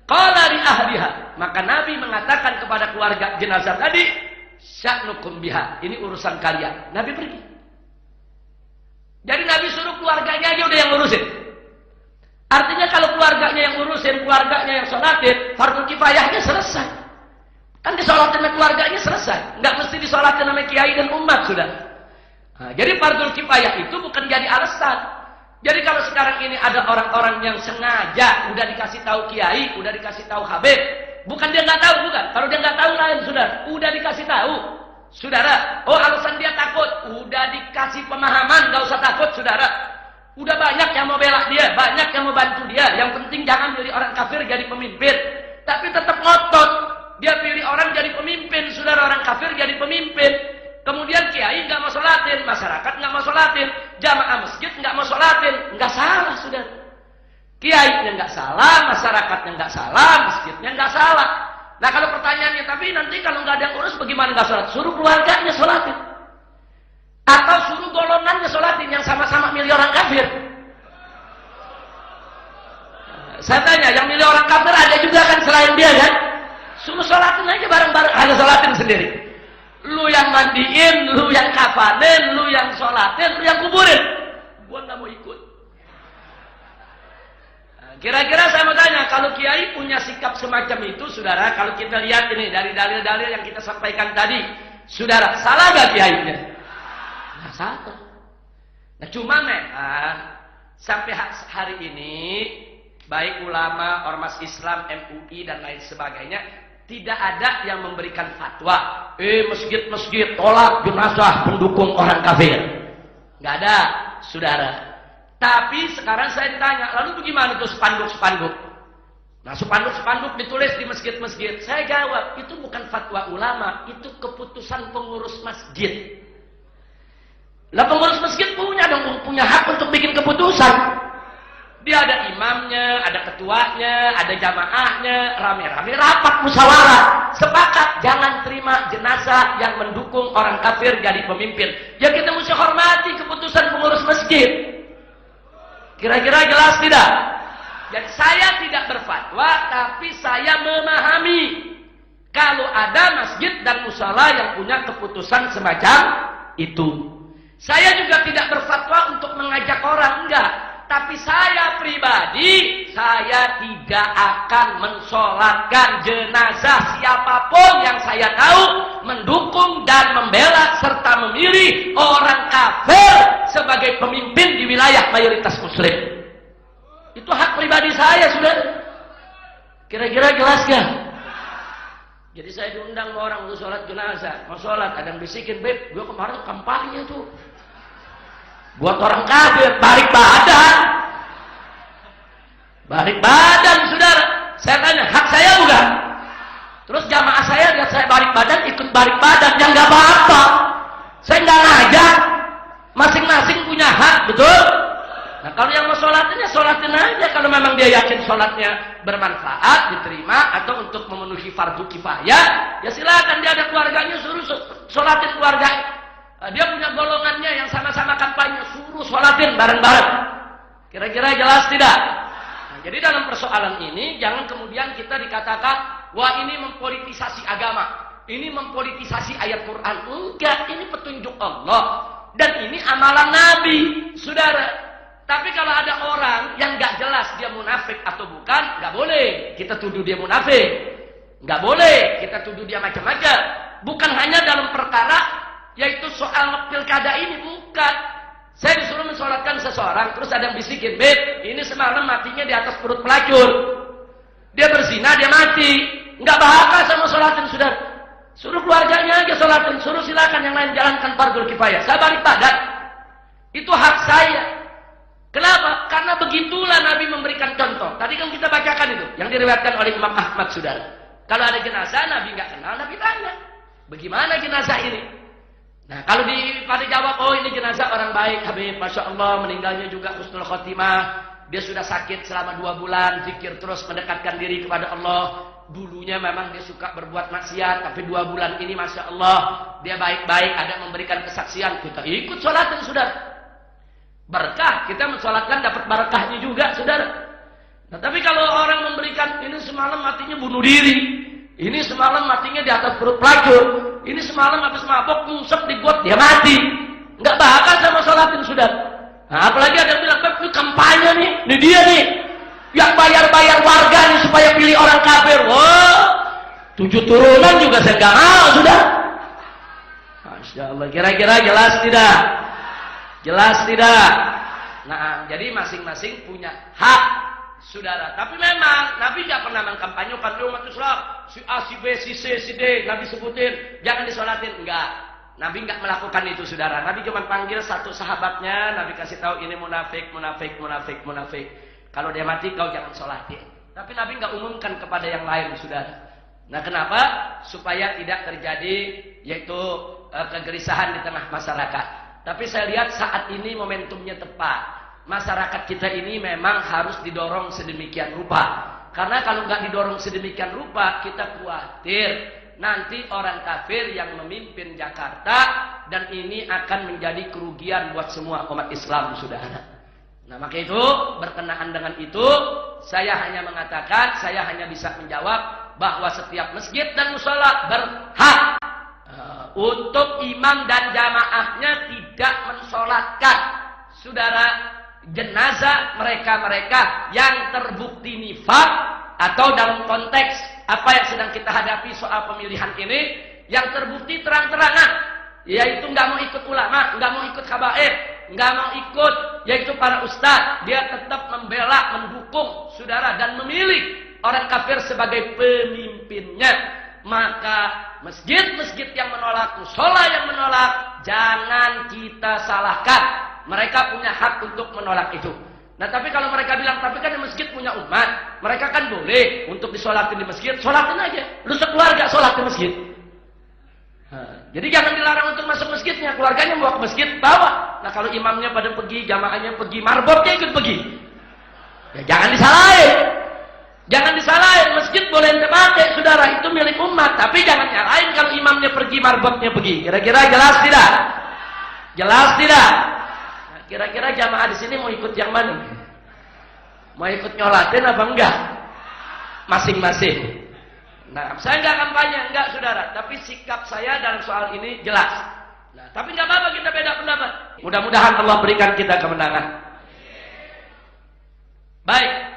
S1: qala li ahliha, maka Nabi mengatakan kepada keluarga jenazah tadi, sya'nukum biha, ini urusan kalian. Nabi pergi. Jadi Nabi suruh keluarganya aja udah yang ngurusin. Artinya kalau keluarganya yang ngurusin, keluarganya yang sholatin, fardhu kifayahnya selesai. Kan disolatin sama keluarganya selesai. Nggak mesti disolatin sama kiai dan umat, sudah. Nah, jadi fardhu kifayah itu bukan jadi alasan. Jadi kalau sekarang ini ada orang-orang yang sengaja udah dikasih tahu kiai, udah dikasih tahu habib, bukan dia nggak tahu, bukan. Kalau dia nggak tahu lain, saudara. Udah dikasih tahu, saudara. Oh alasan dia takut, udah dikasih pemahaman, nggak usah takut, saudara. Udah banyak yang mau bela dia, banyak yang mau bantu dia. Yang penting jangan pilih orang kafir jadi pemimpin. Tapi tetap ngotot, dia pilih orang jadi pemimpin, saudara. Orang kafir jadi pemimpin. Kemudian kiai nggak mau sholatin, masyarakat nggak mau sholatin, jamaah masjid nggak mau sholatin, nggak salah, saudara. Kiainya nggak salah, masyarakatnya nggak salah, masjidnya nggak salah. Nah kalau pertanyaannya, tapi nanti kalau nggak ada yang urus bagaimana nggak sholat? Suruh keluarganya sholatin, atau suruh golongannya sholatin yang sama-sama milih orang kafir. Saya tanya, yang milih orang kafir ada juga kan selain dia kan? Suruh sholatin aja bareng-bareng, ada sholatin sendiri. Lu yang mandiin, lu yang kafanin, lu yang sholatin, lu yang kuburin. Gua nggak mau ikut. Kira-kira saya mau tanya, kalau kiai punya sikap semacam itu, saudara, kalau kita lihat ini dari dalil-dalil yang kita sampaikan tadi, saudara, salah gak kiainya? Nah, salah. Nah, cuma memang sampai hari ini, baik ulama, ormas Islam, MUI dan lain sebagainya, tidak ada yang memberikan fatwa. Masjid-masjid tolak jenazah pendukung orang kafir. Nggak ada, saudara. Tapi sekarang saya ditanya, lalu bagaimana tuh spanduk-spanduk? Nah, spanduk-spanduk ditulis di masjid-masjid. Saya jawab, itu bukan fatwa ulama, itu keputusan pengurus masjid. Lah pengurus masjid punya hak untuk bikin keputusan. Dia ada imamnya, ada ketuanya, ada jamaahnya, rame-rame rapat musyawarah, sepakat jangan terima jenazah yang mendukung orang kafir jadi pemimpin. Ya kita mesti hormati keputusan pengurus masjid. Kira-kira jelas tidak? Dan saya tidak berfatwa, tapi saya memahami kalau ada masjid dan musala yang punya keputusan semacam itu. Saya juga tidak berfatwa untuk mengajak orang, enggak. Tapi saya pribadi, saya tidak akan mensolatkan jenazah siapapun yang saya tahu mendukung dan membela serta memilih orang kafir sebagai pemimpin di wilayah mayoritas muslim. Itu hak pribadi saya, sudah. Kira-kira jelas gak? Jadi saya diundang sama orang untuk sholat jenazah. Mau sholat, ada yang bisikin, Beb, gue kemarin kampanye tuh. Buat orang kafir, balik badan. Balik badan, saudara. Saya tanya, hak saya bukan? Terus jamaah saya lihat saya balik badan, ikut balik badan. Ya nggak apa-apa. Saya nggak ngajak. Masing-masing punya hak, betul? Nah, kalau yang mau sholatin, ya sholatin aja. Kalau memang dia yakin sholatnya bermanfaat, diterima, atau untuk memenuhi fardu kifayah, ya silakan. Dia ada keluarganya, suruh sholatin keluarga. Dia punya golongannya yang sama-sama kampanye, suruh sholatin bareng-bareng. Kira-kira jelas tidak? Nah, jadi dalam persoalan ini, jangan kemudian kita dikatakan, wah ini mempolitisasi agama, ini mempolitisasi ayat Quran. Enggak, ini petunjuk Allah. Dan ini amalan Nabi, saudara. Tapi kalau ada orang yang nggak jelas dia munafik atau bukan, nggak boleh kita tuduh dia munafik, nggak boleh kita tuduh dia macam-macam. Bukan hanya dalam perkara yaitu soal pilkada ini, bukan. Saya disuruh mensolatkan seseorang, terus ada yang bisikin, Beb, ini semalam matinya di atas perut pelacur. Dia berzina, dia mati, nggak bahaka sama solatin, saudara. Suruh keluarganya aja solatin, suruh silakan yang lain jalankan fardhu kifayah. Saya balik badan, itu hak saya. Kenapa? Karena begitulah Nabi memberikan contoh. Tadi kan kita bacakan itu, yang diriwayatkan oleh Imam Ahmad, saudara. Kalau ada jenazah, Nabi nggak kenal, Nabi tanya, bagaimana jenazah ini? Nah, kalau pada jawab, oh ini jenazah orang baik, Habib, Masya Allah, meninggalnya juga husnul khotimah. Dia sudah sakit selama 2 bulan, zikir terus mendekatkan diri kepada Allah. Dulunya memang dia suka berbuat maksiat, tapi 2 bulan ini Masya Allah, dia baik-baik, ada memberikan kesaksian. Kita ikut sholatin, saudara. Berkah, kita mensolatkan dapat barakahnya juga, saudara. Nah, tapi kalau orang memberikan, ini semalam matinya bunuh diri, ini semalam matinya di atas perut pelacur, ini semalam habis mabok ngusap di got, dia mati, nggak bakal sama sholatin, saudara. Nah, apalagi ada yang bilang, ini kampanye nih, ini dia nih, yang bayar-bayar warga nih supaya pilih orang kafir. Wah, 7 turunan juga saya nggak mau, saudara. Masya Allah, kira-kira jelas tidak? Jelas tidak? Nah, jadi masing-masing punya hak, saudara. Tapi memang Nabi nggak pernah mengkampanyekan umat Islam, si A, si B, si C, si D, nggak disebutin, jangan disolatin, enggak. Nabi nggak melakukan itu, saudara. Nabi cuma panggil satu sahabatnya, Nabi kasih tahu ini munafik, munafik, munafik, munafik. Kalau dia mati kau jangan solatin. Tapi Nabi nggak umumkan kepada yang lain, saudara. Nah, kenapa? Supaya tidak terjadi yaitu kegelisahan di tengah masyarakat. Tapi saya lihat saat ini momentumnya tepat. Masyarakat kita ini memang harus didorong sedemikian rupa. Karena kalau nggak didorong sedemikian rupa, kita khawatir nanti orang kafir yang memimpin Jakarta, dan ini akan menjadi kerugian buat semua umat Islam, saudara. Nah, maka itu berkenaan dengan itu, saya hanya mengatakan, saya hanya bisa menjawab bahwa setiap masjid dan mushola berhak untuk imam dan jamaahnya tidak mensolatkan, saudara, jenazah mereka-mereka yang terbukti nifaq, atau dalam konteks apa yang sedang kita hadapi soal pemilihan ini, yang terbukti terang-terangan, yaitu nggak mau ikut ulama, nggak mau ikut habaib, nggak mau ikut yaitu para ustadz, dia tetap membela, mendukung, saudara, dan memilih orang kafir sebagai pemimpinnya. Maka masjid-masjid yang menolak, mushola yang menolak, jangan kita salahkan. Mereka punya hak untuk menolak itu. Nah, tapi kalau mereka bilang, tapi kan di masjid punya umat, mereka kan boleh untuk disolatin di masjid, solatin aja. Lu sekeluarga sholat di masjid. Jadi jangan dilarang untuk masuk masjidnya, keluarganya bawa ke masjid, bawa. Nah, kalau imamnya pada pergi, jamaahnya pergi, marbotnya ikut pergi. Ya, jangan disalahin. Jangan disalahin, masjid boleh ente pakai, saudara, itu milik umat. Tapi jangan nyalahin kalau imamnya pergi, marbotnya pergi. Kira-kira jelas tidak? Jelas tidak? Nah, kira-kira jamaah di sini mau ikut yang mana? Mau ikut nyolatin apa enggak? Masing-masing. Nah, saya enggak kampanye, enggak saudara. Tapi sikap saya dalam soal ini jelas. Nah, tapi enggak apa-apa kita beda pendapat. Mudah-mudahan Allah berikan kita kemenangan. Baik.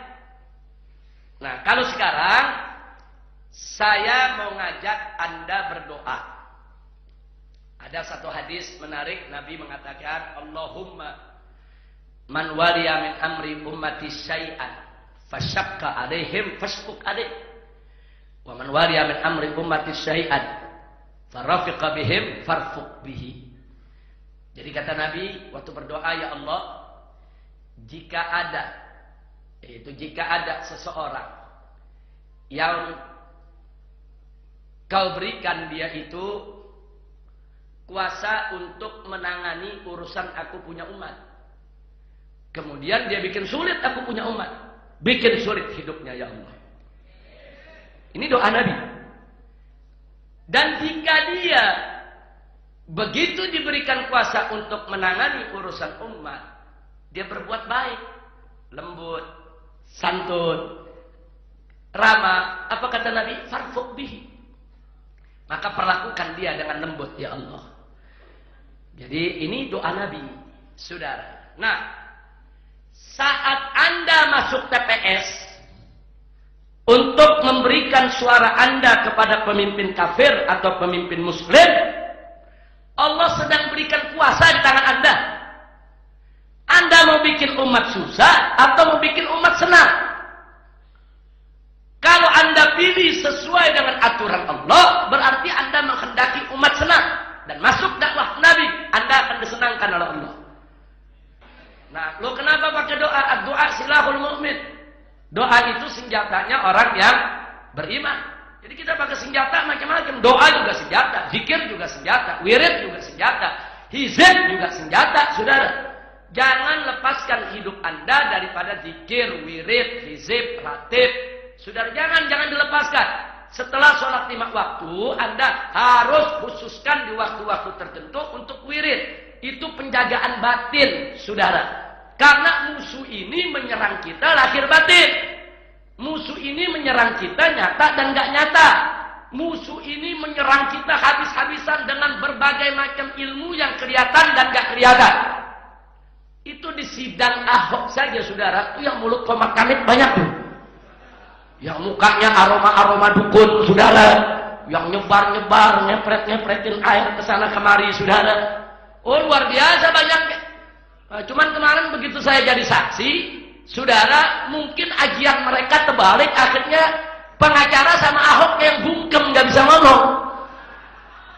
S1: Nah, kalau sekarang saya mau ngajak Anda berdoa. Ada satu hadis menarik, Nabi mengatakan, Allahumma man waliya min amri ummati syai'an fasyakka alaihim fashkuk alaih. Wa man waliya min amri ummati syai'an farafiqa bihim farfuq bihi. Jadi kata Nabi waktu berdoa, ya Allah, jika ada seseorang yang kau berikan dia itu kuasa untuk menangani urusan aku punya umat, kemudian dia bikin sulit aku punya umat, bikin sulit hidupnya, ya Allah. Ini doa Nabi. Dan jika dia begitu diberikan kuasa untuk menangani urusan umat, dia berbuat baik, lembut, santun, ramah. Apa kata Nabi? Farfuq bihi. Maka perlakukan dia dengan lembut, ya Allah. Jadi ini doa Nabi, saudara. Nah, saat Anda masuk TPS untuk memberikan suara Anda kepada pemimpin kafir atau pemimpin muslim, Allah sedang berikan kuasa di tangan Anda. Anda mau bikin umat susah atau mau bikin umat senang? Kalau Anda pilih sesuai dengan aturan Allah, berarti Anda menghendaki umat senang dan masuk dakwah Nabi, Anda akan disenangkan oleh Allah. Nah, lo kenapa pakai doa? Doa silahul mu'min. Doa itu senjatanya orang yang beriman. Jadi kita pakai senjata macam-macam. Doa juga senjata, zikir juga senjata, wirid juga senjata, hizib juga senjata, saudara. Jangan lepaskan hidup Anda daripada zikir, wirid, hizib, ratib. Saudara, jangan dilepaskan. Setelah sholat 5 waktu, Anda harus khususkan di waktu-waktu tertentu untuk wirid. Itu penjagaan batin, saudara. Karena musuh ini menyerang kita lahir batin. Musuh ini menyerang kita nyata dan gak nyata. Musuh ini menyerang kita habis-habisan dengan berbagai macam ilmu yang kelihatan dan gak kelihatan. Itu di sidang Ahok saja, saudara. Itu yang mulut komat kamit banyak tuh. Yang mukanya aroma-aroma dukun, saudara. Yang nyebar-nyebar, nyepret-nyepretin air ke sana kemari, saudara. Oh, luar biasa banyaknya. Cuman kemarin begitu saya jadi saksi, saudara, mungkin ajian mereka terbalik, akhirnya pengacara sama Ahok yang bungkem gak bisa ngomong.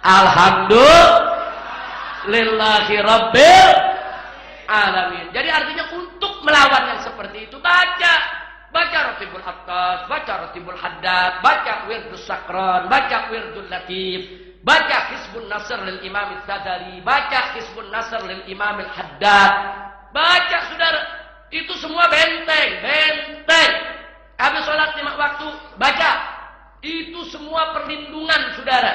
S1: Alhamdulillahi Rabbil Alamin. Jadi artinya untuk melawan yang seperti itu, baca Ratibul Attas, baca Ratibul Haddad, baca Wirdus Sakran, baca Wirdul Latif, baca Hizbun Nasr lil Imam Al-Tadari, baca Hizbun Nasr lil Imam Al-Haddad. Baca, saudara. Itu semua benteng. Habis sholat 5 waktu, baca. Itu semua perlindungan, saudara.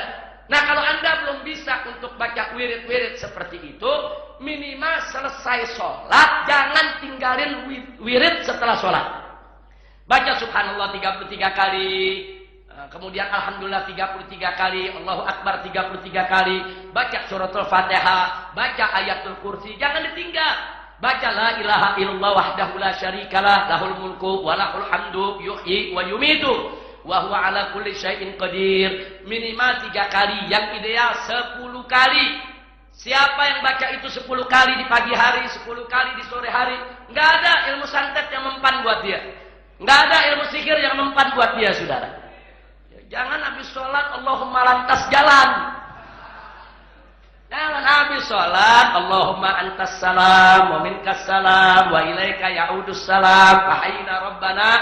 S1: Nah, kalau Anda belum bisa untuk baca wirid-wirid seperti itu, minimal selesai sholat, jangan tinggalin wirid setelah sholat. Baca Subhanallah 33 kali. Kemudian Alhamdulillah 33 kali, Allahu Akbar 33 kali, baca suratul Fatihah, baca ayatul kursi, jangan ditinggal. Baca la ilaha illallah wahdahu la syarikalah, lahul mulku wa lahul hamdu, yuhyi wa yumitu, wa huwa ala kulli syai'in qadir. Minimal 3 kali, yang ideal 10 kali. Siapa yang baca itu 10 kali di pagi hari, 10 kali di sore hari, enggak ada ilmu santet yang mempan buat dia. Enggak ada ilmu sihir yang mempan buat dia, saudara. Jangan habis sholat Allahumma lantas jalan. Jangan habis sholat Allahumma antas salam wa minkas salam wa ilaika ya'udus salam fahayna rabbana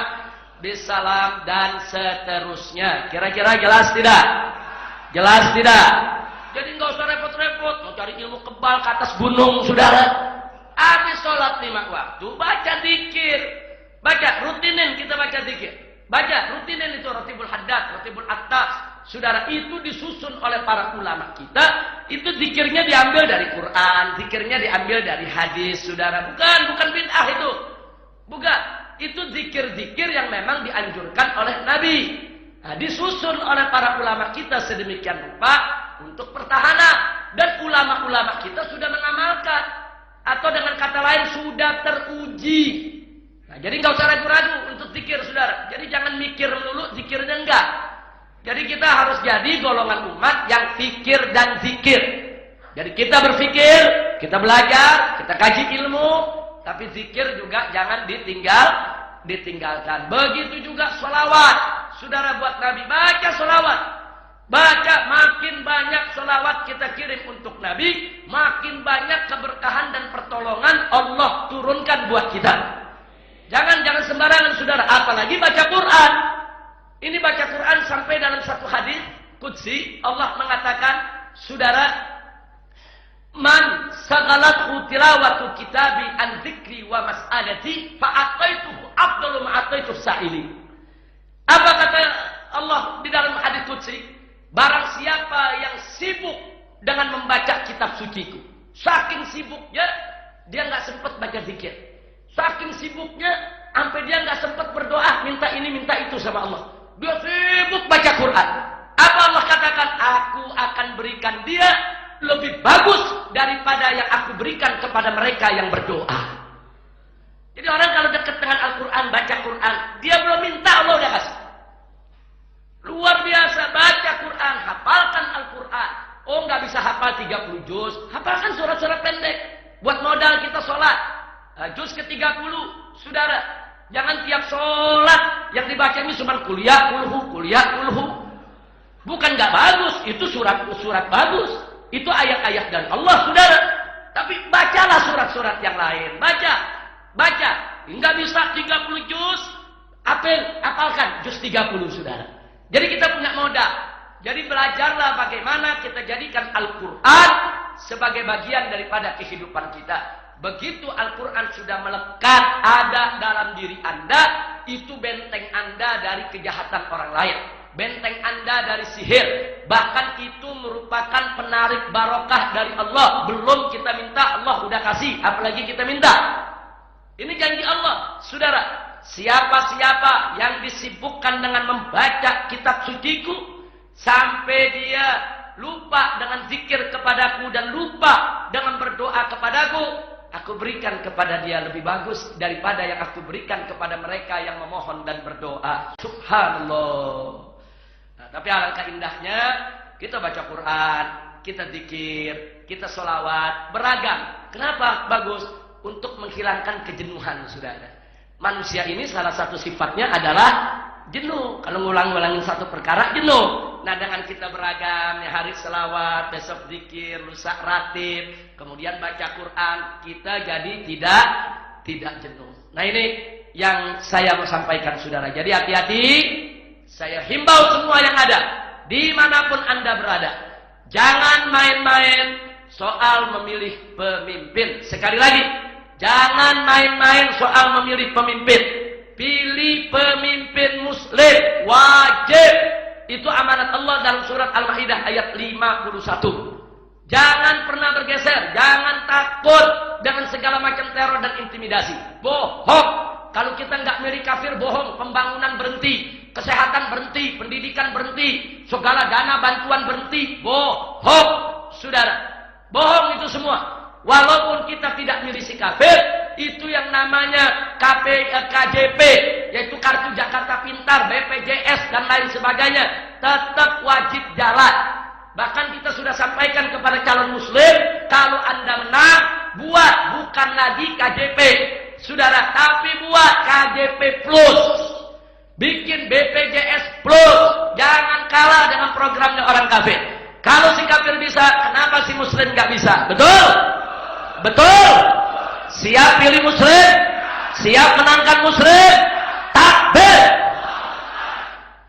S1: bisalam dan seterusnya. Kira-kira jelas tidak? Jelas tidak? Jadi nggak usah repot-repot mau cari ilmu kebal ke atas gunung, saudara. Habis sholat 5 waktu baca zikir. Baca, rutinin kita baca zikir. Baca, rutinin itu Ratibul Haddad, Ratibul Attas. Saudara, itu disusun oleh para ulama kita. Itu zikirnya diambil dari Quran, zikirnya diambil dari hadis, saudara. Bukan bid'ah itu. Bukan. itu zikir-zikir yang memang dianjurkan oleh Nabi. Nah, disusun oleh para ulama kita sedemikian rupa untuk pertahanan. Dan ulama-ulama kita sudah mengamalkan. Atau dengan kata lain sudah teruji. Nah, jadi nggak usah ragu-ragu untuk zikir, saudara. Jadi jangan mikir melulu, zikirnya enggak. Jadi kita harus jadi golongan umat yang fikir dan zikir. Jadi kita berpikir, kita belajar, kita kaji ilmu, tapi zikir juga jangan ditinggalkan. Begitu juga sholawat. Saudara buat Nabi, baca sholawat. Baca, makin banyak sholawat kita kirim untuk Nabi, makin banyak keberkahan dan pertolongan Allah turunkan buat kita. Jangan sembarangan, saudara. Apalagi baca Quran. Ini baca Quran sampai dalam satu hadis qudsi Allah mengatakan, saudara, man sagalathu tilawatu kitabi an dzikri wa mas'alati fa ataituhu afdalu ma ataitu sa'ili. Apa kata Allah di dalam hadis qudsi? Barang siapa yang sibuk dengan membaca kitab suciku, saking sibuknya dia nggak sempat baca zikir, saking sibuknya sampai dia nggak sempat berdoa minta ini minta itu sama Allah. Dia sibuk baca Quran. Apa Allah katakan? Aku akan berikan dia lebih bagus daripada yang aku berikan kepada mereka yang berdoa. Jadi orang kalau dekat dengan Al-Quran, baca Quran, dia belum minta, Allah udah kasih. Luar biasa, baca Quran, hafalkan Al-Quran. Oh, nggak bisa hafal 30 juz, hafalkan surat-surat pendek. Buat modal kita sholat. Juz ke-30, saudara. Jangan tiap sholat yang dibaca ini cuma kuliah kulhu. Bukan nggak bagus, itu surat-surat bagus. Itu ayat-ayat dari Allah, saudara. Tapi bacalah surat-surat yang lain. Baca. Nggak bisa 30 juz, hafalkan juz 30, saudara. Jadi kita punya modal. Jadi belajarlah bagaimana kita jadikan Al-Quran sebagai bagian daripada kehidupan kita. Begitu Al-Quran sudah melekat, ada dalam diri Anda, itu benteng Anda dari kejahatan orang lain. Benteng Anda dari sihir. Bahkan itu merupakan penarik barokah dari Allah. Belum kita minta, Allah udah kasih. Apalagi kita minta. Ini janji Allah, saudara. Siapa-siapa yang disibukkan dengan membaca kitab suciku, sampai dia lupa dengan zikir kepadaku dan lupa dengan berdoa kepadaku, aku berikan kepada dia lebih bagus daripada yang aku berikan kepada mereka yang memohon dan berdoa. Subhanallah. Nah, tapi alangkah indahnya kita baca Quran, kita zikir, kita sholawat, beragam. Kenapa bagus? Untuk menghilangkan kejenuhan, saudara. Manusia ini salah satu sifatnya adalah jenuh. Kalau ngulang-ngulangin satu perkara, jenuh. Nah, dengan kita beragam, ya hari selawat, besok zikir, lusa ratib, kemudian baca Quran, kita jadi tidak jenuh. Nah, ini yang saya mau sampaikan, saudara. Jadi hati-hati. Saya himbau semua yang ada, dimanapun Anda berada, jangan main-main soal memilih pemimpin. Sekali lagi, jangan main-main soal memilih pemimpin. Pilih pemimpin muslim, wajib. Itu amanat Allah dalam surat Al-Maidah ayat 51. Jangan pernah bergeser, jangan takut dengan segala macam teror dan intimidasi. Bohong. Kalau kita nggak milih kafir, bohong. Pembangunan berhenti, kesehatan berhenti, pendidikan berhenti, segala dana bantuan berhenti. Bohong, saudara. Bohong itu semua. Walaupun kita tidak milih si kafir, itu yang namanya KJP, yaitu Kartu Jakarta Pintar, BPJS, dan lain sebagainya, tetap wajib jalan. Bahkan kita sudah sampaikan kepada calon muslim, kalau Anda menang, buat bukan lagi KJP, saudara, tapi buat KJP Plus. Bikin BPJS Plus. Jangan kalah dengan programnya orang kafir. Kalau si kafir bisa, kenapa si muslim nggak bisa? Betul? Betul? Siap pilih muslim? Siap menangkan muslim? Takbir!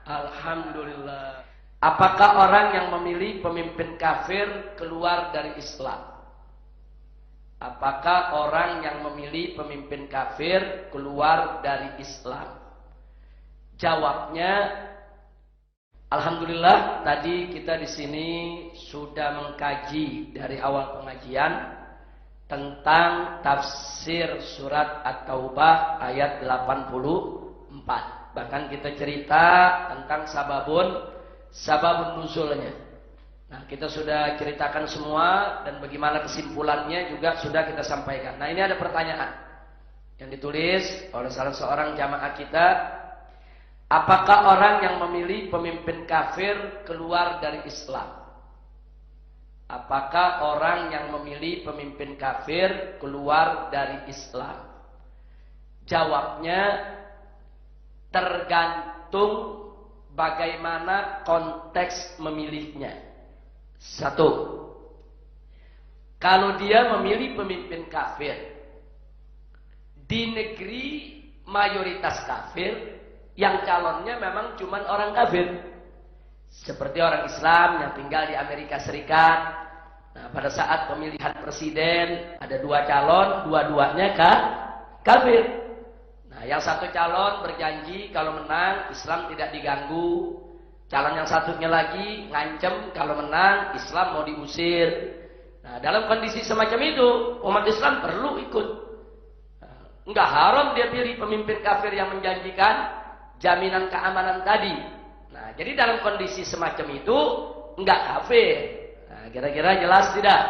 S1: Alhamdulillah. Apakah orang yang memilih pemimpin kafir keluar dari Islam? Apakah orang yang memilih pemimpin kafir keluar dari Islam? Jawabnya, alhamdulillah, tadi kita di sini sudah mengkaji dari awal pengajian tentang tafsir surat At-Taubah ayat 84. Bahkan kita cerita tentang sababun nuzulnya. Nah, kita sudah ceritakan semua dan bagaimana kesimpulannya juga sudah kita sampaikan. Nah, ini ada pertanyaan yang ditulis oleh salah seorang jamaah kita. Apakah orang yang memilih pemimpin kafir keluar dari Islam? Apakah orang yang memilih pemimpin kafir keluar dari Islam? Jawabnya tergantung bagaimana konteks memilihnya. Satu, kalau dia memilih pemimpin kafir di negeri mayoritas kafir, yang calonnya memang cuma orang kafir, seperti orang Islam yang tinggal di Amerika Serikat. Nah, pada saat pemilihan presiden ada 2 calon, dua-duanya kafir. Nah, yang satu calon berjanji kalau menang Islam tidak diganggu. Calon yang satunya lagi ngancem kalau menang Islam mau diusir. Nah, dalam kondisi semacam itu umat Islam perlu ikut. Enggak haram dia pilih pemimpin kafir yang menjanjikan jaminan keamanan tadi. Nah, jadi dalam kondisi semacam itu enggak kafir. Nah, kira-kira jelas tidak?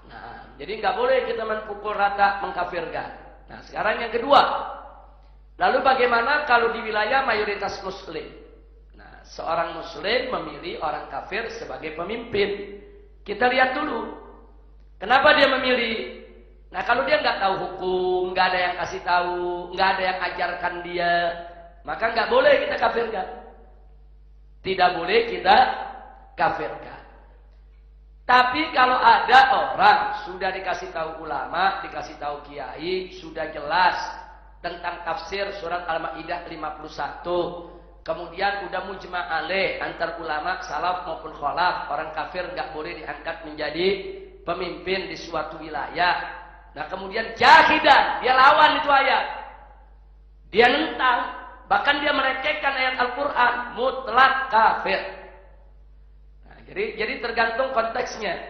S1: Nah, jadi enggak boleh kita menpukul rata mengkafirkan. Nah, sekarang yang kedua. Lalu bagaimana kalau di wilayah mayoritas muslim? Nah, seorang muslim memilih orang kafir sebagai pemimpin. Kita lihat dulu. Kenapa dia memilih? Nah, kalau dia nggak tahu hukum, nggak ada yang kasih tahu, nggak ada yang ajarkan dia, maka nggak boleh kita kafirkan. Tidak boleh kita kafirkan. Tapi kalau ada orang sudah dikasih tahu ulama, dikasih tahu kiai, sudah jelas tentang tafsir surat Al-Maidah 51, kemudian udah mujma' alaih antar ulama salaf maupun khalaf, orang kafir nggak boleh diangkat menjadi pemimpin di suatu wilayah. Nah, kemudian jahidan, dia lawan itu ayat. Dia nentang, bahkan dia merecehkan ayat Al-Qur'an, mutlak kafir. Nah, jadi tergantung konteksnya.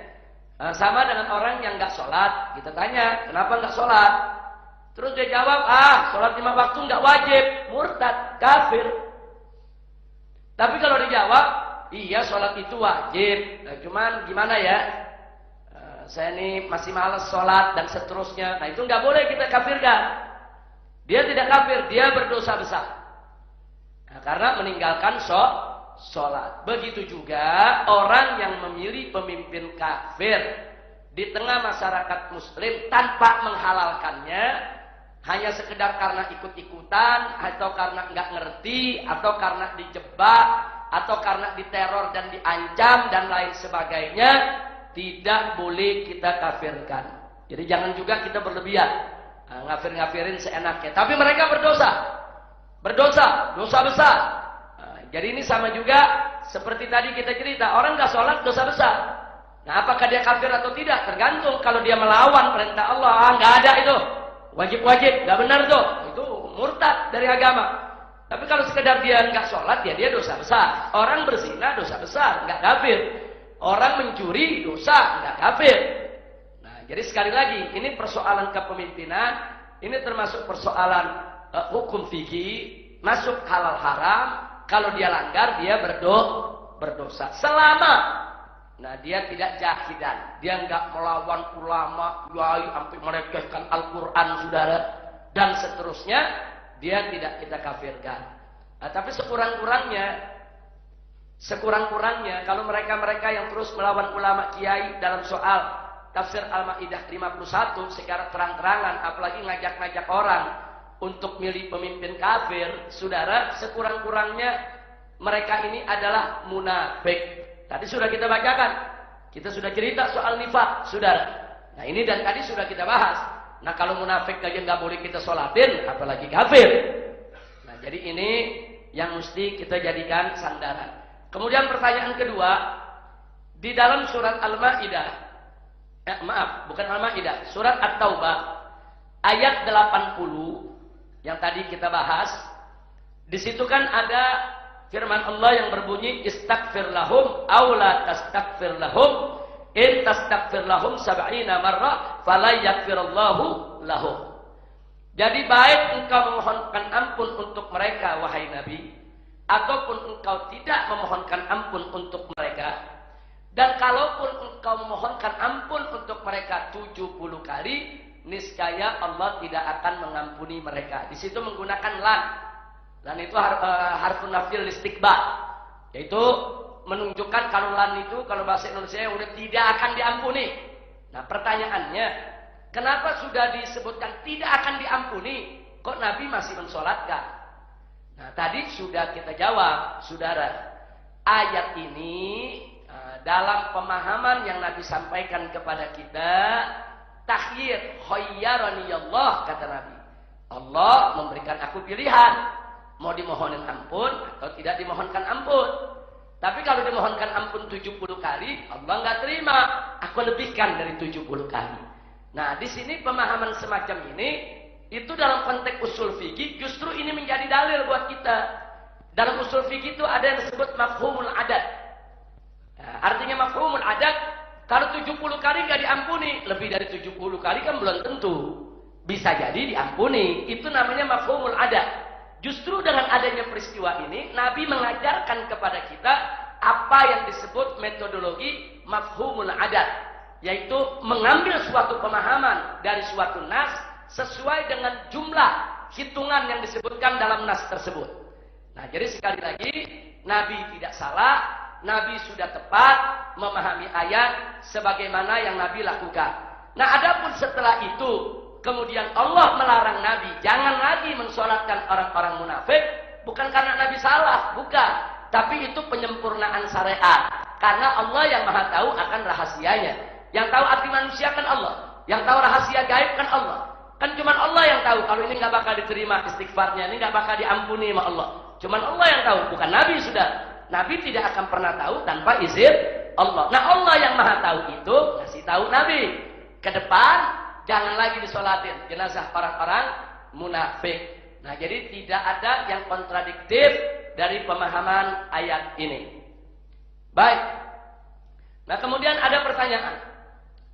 S1: Nah, sama dengan orang yang nggak sholat, kita tanya, kenapa nggak sholat? Terus dia jawab, sholat 5 waktu nggak wajib, murtad, kafir. Tapi kalau dijawab, iya sholat itu wajib. Nah, cuman gimana ya? Saya ini masih malas sholat dan seterusnya. Nah, itu nggak boleh kita kafirkan. Dia tidak kafir, dia berdosa besar. Nah, karena meninggalkan sholat. Begitu juga orang yang memilih pemimpin kafir di tengah masyarakat muslim tanpa menghalalkannya, hanya sekedar karena ikut-ikutan, atau karena nggak ngerti, atau karena dijebak, atau karena diteror dan diancam dan lain sebagainya, tidak boleh kita kafirkan. Jadi jangan juga kita berlebihan, ngafir-ngafirin seenaknya. Tapi mereka berdosa, dosa besar. Jadi ini sama juga seperti tadi kita cerita, orang nggak sholat dosa besar. Nah, apakah dia kafir atau tidak? Tergantung. Kalau dia melawan perintah Allah, nggak ada itu. Wajib-wajib, nggak benar tuh. Itu murtad dari agama. Tapi kalau sekedar dia nggak sholat, ya dia dosa besar. Orang berzina dosa besar, nggak kafir. Orang mencuri dosa, nggak kafir. Nah, jadi sekali lagi, ini persoalan kepemimpinan, ini termasuk persoalan hukum fikih, masuk halal haram. Kalau dia langgar, dia berdosa. Selama, nah dia tidak jahidan, dia nggak melawan ulama, yai, sampai merecehkan Al-Quran, saudara, dan seterusnya, dia tidak kita kafirkan. Nah, tapi sekurang-kurangnya kalau mereka-mereka yang terus melawan ulama kiai dalam soal tafsir Al-Maidah 51 secara terang-terangan, apalagi ngajak-ngajak orang untuk milih pemimpin kafir, saudara, sekurang-kurangnya mereka ini adalah munafik. Tadi sudah kita bacakan, kita sudah cerita soal nifaq, saudara. Nah, ini dan tadi sudah kita bahas. Nah, kalau munafik aja nggak boleh kita sholatin, apalagi kafir. Nah, jadi ini yang mesti kita jadikan sandaran. Kemudian pertanyaan kedua, di dalam surat Al-Maidah, bukan Al-Maidah, surat At-Taubah ayat 80 yang tadi kita bahas, di situ kan ada firman Allah yang berbunyi istaghfir lahum aw la tastaghfir lahum In tastaghfir lahum 70 marrah fala yaghfirullahu lahum. Jadi baik engkau memohonkan ampun untuk mereka wahai Nabi, ataupun engkau tidak memohonkan ampun untuk mereka. Dan kalaupun engkau memohonkan ampun untuk mereka 70 kali, niscaya Allah tidak akan mengampuni mereka. Di situ menggunakan lan. Lan itu harfun nafil istiqbal, yaitu menunjukkan kalau lan itu kalau bahasa Indonesia udah tidak akan diampuni. Nah, pertanyaannya, kenapa sudah disebutkan tidak akan diampuni, kok Nabi masih mensolatkan? Nah, tadi sudah kita jawab, saudara. Ayat ini dalam pemahaman yang Nabi sampaikan kepada kita, takhyir, khayyarani Allah, kata Nabi. Allah memberikan aku pilihan, mau dimohonin ampun atau tidak dimohonkan ampun. Tapi kalau dimohonkan ampun 70 kali, Allah nggak terima. Aku lebihkan dari 70 kali. Nah, di sini pemahaman semacam ini, itu dalam konteks usul fikih, justru ini menjadi dalil buat kita. Dalam usul fikih itu ada yang disebut mafhumul adat. Nah, artinya mafhumul adat, kalau 70 kali nggak diampuni, lebih dari 70 kali kan belum tentu. Bisa jadi diampuni. Itu namanya mafhumul adat. Justru dengan adanya peristiwa ini, Nabi mengajarkan kepada kita apa yang disebut metodologi mafhumul adat, yaitu mengambil suatu pemahaman dari suatu nas sesuai dengan jumlah hitungan yang disebutkan dalam nas tersebut. Nah, jadi sekali lagi, Nabi tidak salah, Nabi sudah tepat memahami ayat sebagaimana yang Nabi lakukan. Nah, adapun setelah itu, kemudian Allah melarang Nabi jangan lagi mensolatkan orang-orang munafik, bukan karena Nabi salah, bukan, tapi itu penyempurnaan syariat. Karena Allah yang maha tahu akan rahasianya. Yang tahu arti manusia kan Allah, yang tahu rahasia gaib kan Allah. Kan cuma Allah yang tahu kalau ini nggak bakal diterima istighfarnya, ini nggak bakal diampuni sama Allah. Cuma Allah yang tahu, bukan Nabi. Sudah, Nabi tidak akan pernah tahu tanpa izin Allah. Nah, Allah yang maha tahu itu ngasih tahu Nabi, ke depan jangan lagi disolatin jenazah orang-orang munafik. Nah, jadi tidak ada yang kontradiktif dari pemahaman ayat ini. Baik. Nah, kemudian ada pertanyaan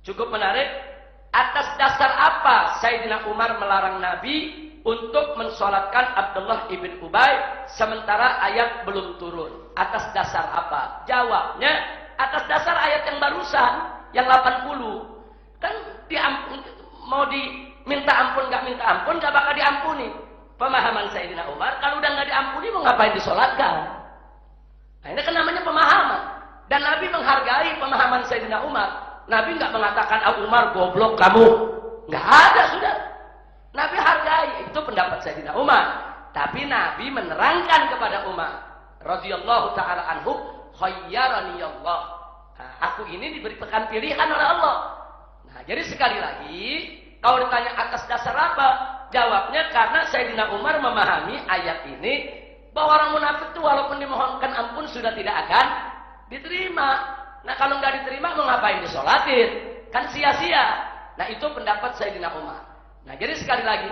S1: cukup menarik. Atas dasar apa Sayyidina Umar melarang Nabi untuk mensolatkan Abdullah ibn Ubay sementara ayat belum turun? Atas dasar apa? Jawabnya, atas dasar ayat yang barusan, yang 80. Kan diampun, mau diminta ampun nggak bakal diampuni. Pemahaman Sayyidina Umar, kalau udah nggak diampuni mau ngapain disolatkan? Nah, ini kan namanya pemahaman. Dan Nabi menghargai pemahaman Sayyidina Umar. Nabi nggak mengatakan, Abu Umar goblok kamu, nggak ada, sudah. Nabi hargai, itu pendapat Sayyidina Umar. Tapi Nabi menerangkan kepada Umar radhiyallahu taala anhu, khayyarani Allah. Nah, aku ini diberikan pilihan oleh Allah. Nah, jadi sekali lagi, kalau ditanya atas dasar apa? Jawabnya karena Sayyidina Umar memahami ayat ini bahwa orang munafik itu walaupun dimohonkan ampun sudah tidak akan diterima. Nah, kalau nggak diterima mau ngapain disolatin? Kan sia-sia. Nah, itu pendapat Sayyidina Umar. Nah, jadi sekali lagi,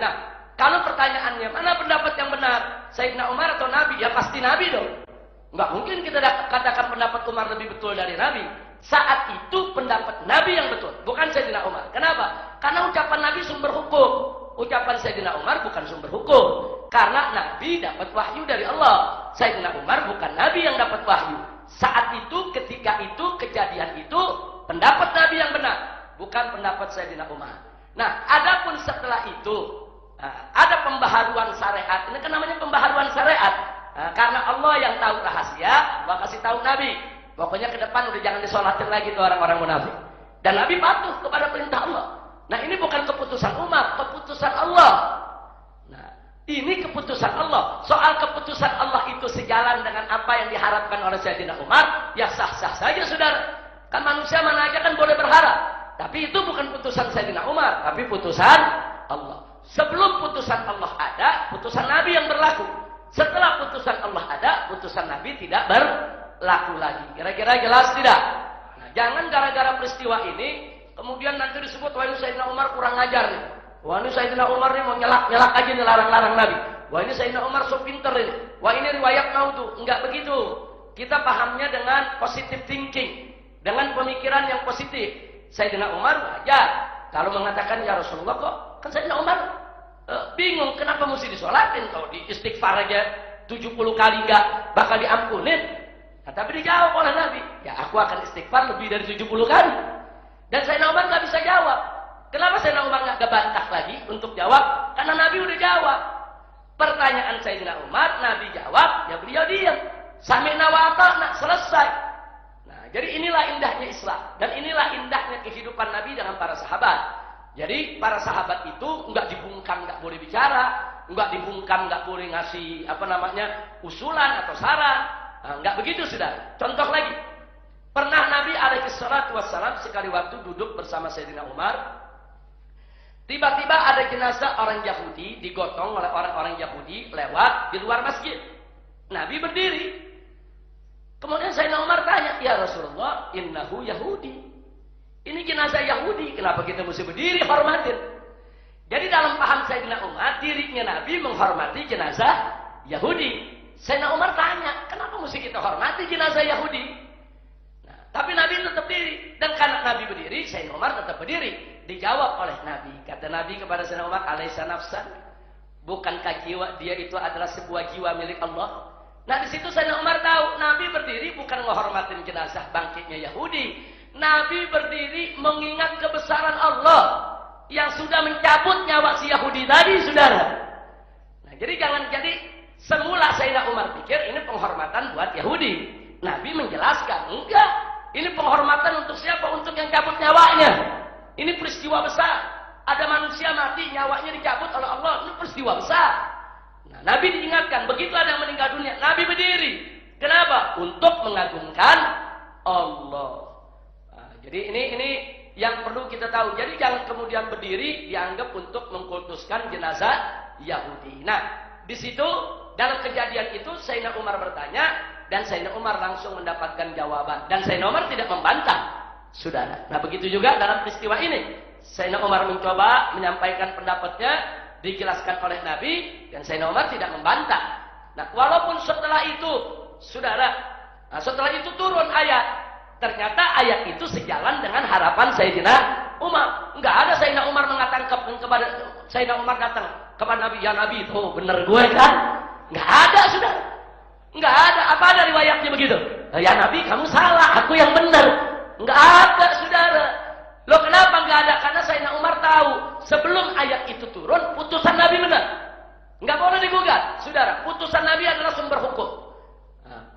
S1: kalau pertanyaannya mana pendapat yang benar, Sayyidina Umar atau Nabi? Ya pasti Nabi dong. Nggak mungkin kita katakan pendapat Umar lebih betul dari Nabi. Saat itu pendapat Nabi yang betul, bukan Sayyidina Umar. Kenapa? Karena ucapan Nabi sumber hukum. Ucapan Sayyidina Umar bukan sumber hukum. Karena Nabi dapat wahyu dari Allah. Sayyidina Umar bukan Nabi yang dapat wahyu. Saat itu, ketika itu, kejadian itu, pendapat Nabi yang benar, bukan pendapat Sayyidina Umar. Nah, adapun setelah itu, ada pembaharuan syariat. Ini kan namanya pembaharuan syariat. Karena Allah yang tahu rahasia, Allah kasih tahu Nabi. Pokoknya ke depan udah jangan disolatin lagi tuh orang-orang munafik. Dan Nabi patuh kepada perintah Allah. Nah, ini bukan keputusan Umar, keputusan Allah. Nah, ini keputusan Allah. Soal keputusan Allah itu sejalan dengan apa yang diharapkan oleh Sayyidina Umar, ya sah-sah saja, saudara. Kan manusia mana aja kan boleh berharap. Tapi itu bukan putusan Sayyidina Umar, tapi putusan Allah. Sebelum putusan Allah ada, putusan Nabi yang berlaku. Setelah putusan Allah ada, putusan Nabi tidak berlaku lagi. Kira-kira jelas tidak? Nah, jangan gara-gara peristiwa ini, kemudian nanti disebut, wah ini Sayyidina Umar kurang ngajar nih. Wah ini Sayyidina Umar nih mau nyelak-nyelak aja nih, larang-larang Nabi. Wah ini Sayyidina Umar so pinter ini. Wah ini riwayat maudhu. Enggak begitu. Kita pahamnya dengan positive thinking. dengan pemikiran yang positif. Sayyidina Umar wajar kalau mengatakan ya Rasulullah kok kan Sayyidina Umar bingung kenapa mesti disolatin kalau di istighfar aja 70 kali nggak bakal diampunin. Nah, tapi dijawab oleh Nabi, ya aku akan istighfar lebih dari 70 kali. Dan Sayyidina Umar nggak bisa jawab. Kenapa Sayyidina Umar nggak bantah lagi untuk jawab? Karena Nabi udah jawab. Pertanyaan Sayyidina Umar, Nabi jawab, ya beliau diam. Sami'na wa ata'na, selesai. Nah, jadi inilah indahnya Islam. Dan inilah indahnya kehidupan Nabi dengan para sahabat. Jadi para sahabat itu nggak dibungkam, nggak boleh bicara, nggak dibungkam, nggak boleh ngasih usulan atau saran. Nah, nggak begitu sudah. Contoh lagi, pernah Nabi alaihissalatu wassalam sekali waktu duduk bersama Sayyidina Umar. Tiba-tiba ada jenazah orang Yahudi digotong oleh orang-orang Yahudi lewat di luar masjid. Nabi berdiri. Kemudian Sayyidina Umar tanya, ya Rasulullah, innahu Yahudi. Ini jenazah Yahudi, kenapa kita mesti berdiri hormatin? Jadi dalam paham Sayyidina Umar, dirinya Nabi menghormati jenazah Yahudi. Sayyidina Umar tanya, kenapa mesti kita hormati jenazah Yahudi? Nah, tapi Nabi tetap berdiri. Dan karena Nabi berdiri, Sayyidina Umar tetap berdiri. Dijawab oleh Nabi. Kata Nabi kepada Sayyidina Umar, alaisa nafsan? Bukankah jiwa dia itu adalah sebuah jiwa milik Allah? Nah, di situ Sayyidina Umar tahu, Nabi berdiri bukan menghormatin jenazah bangkitnya Yahudi. Nabi berdiri mengingat kebesaran Allah yang sudah mencabut nyawa si Yahudi tadi, saudara. Nah, jadi jangan jadi semula Sayyidina Umar pikir ini penghormatan buat Yahudi. Nabi menjelaskan, enggak. Ini penghormatan untuk siapa? Untuk yang cabut nyawanya. Ini peristiwa besar. Ada manusia mati, nyawanya dicabut oleh Allah. Ini peristiwa besar. Nah, Nabi diingatkan, begitu ada yang meninggal dunia, Nabi berdiri. Kenapa? Untuk mengagungkan Allah. Nah, jadi ini yang perlu kita tahu. Jadi jangan kemudian berdiri dianggap untuk mengkultuskan jenazah Yahudi. Nah, di situ dalam kejadian itu Sayyidina Umar bertanya dan Sayyidina Umar langsung mendapatkan jawaban. Dan Sayyidina Umar tidak membantah. Saudara. Nah, begitu juga dalam peristiwa ini. Sayyidina Umar mencoba menyampaikan pendapatnya, dijelaskan oleh Nabi, dan Sayyidina Umar tidak membantah. Nah, walaupun setelah itu, saudara, setelah itu turun ayat. Ternyata ayat itu sejalan dengan harapan Sayyidina Umar. Enggak ada Sayyidina Umar mengatakan kepada Sayyidina Umar datang kepada Nabi, ya Nabi, tuh bener gue kan? Enggak ada, saudara. Enggak ada. Apa ada riwayatnya begitu? Ya Nabi, kamu salah, aku yang benar. Enggak ada, saudara. Loh, kenapa enggak ada? Karena Sayyidina Umar tahu sebelum ayat itu turun, putusan Nabi benar. Enggak boleh digugat, saudara. Putusan Nabi adalah sumber hukum.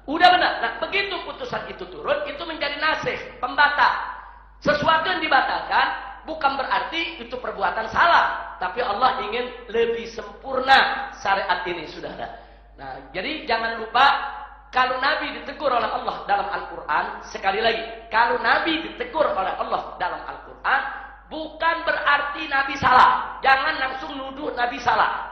S1: Udah benar. Nah, begitu putusan itu turun, itu menjadi nasih, pembatal. Sesuatu yang dibatalkan bukan berarti itu perbuatan salah, tapi Allah ingin lebih sempurna syariat ini, saudara. Nah, jadi jangan lupa. Kalau Nabi ditegur oleh Allah dalam Al-Quran, sekali lagi, kalau Nabi ditegur oleh Allah dalam Al-Quran, bukan berarti Nabi salah. Jangan langsung nuduh Nabi salah.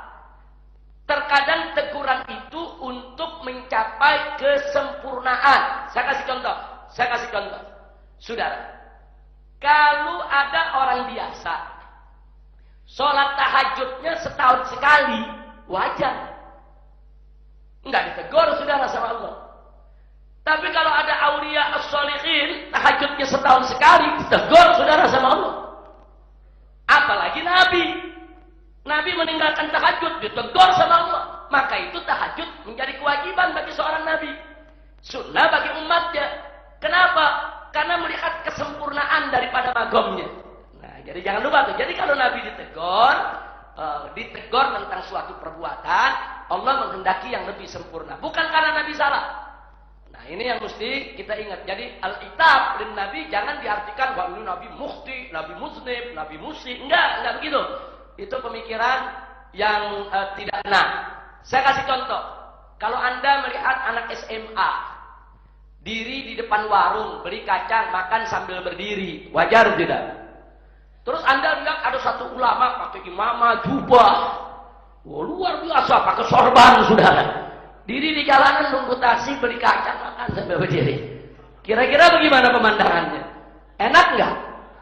S1: Terkadang teguran itu untuk mencapai kesempurnaan. Saya kasih contoh. Saudara, kalau ada orang biasa, sholat tahajudnya setahun sekali, wajar. Enggak ditegur, saudara, sama Allah. Tapi kalau ada aulia as-sholihin, tahajudnya setahun sekali, ditegur, saudara, sama Allah. Apalagi Nabi. Nabi meninggalkan tahajud, ditegur sama Allah. Maka itu tahajud menjadi kewajiban bagi seorang Nabi. Sunnah bagi umatnya. Kenapa? Karena melihat kesempurnaan daripada magomnya. Nah, jadi jangan lupa tuh. Jadi kalau Nabi ditegur tentang suatu perbuatan, Allah menghendaki yang lebih sempurna. Bukan karena Nabi salah. Nah, ini yang mesti kita ingat. Jadi al-itab lin Nabi jangan diartikan bahwa ini Nabi mukhti, Nabi muznib, Nabi musi. Enggak begitu. Itu pemikiran yang tidak benar. Saya kasih contoh. Kalau Anda melihat anak SMA diri di depan warung, beli kacang, makan sambil berdiri, wajar tidak? Terus Anda lihat ada satu ulama pakai imamah, jubah, luar biasa, pakai sorban, saudara. Diri di jalanan nunggu taksi, beli kacang, makan sambil berdiri. Kira-kira bagaimana pemandangannya? Enak nggak?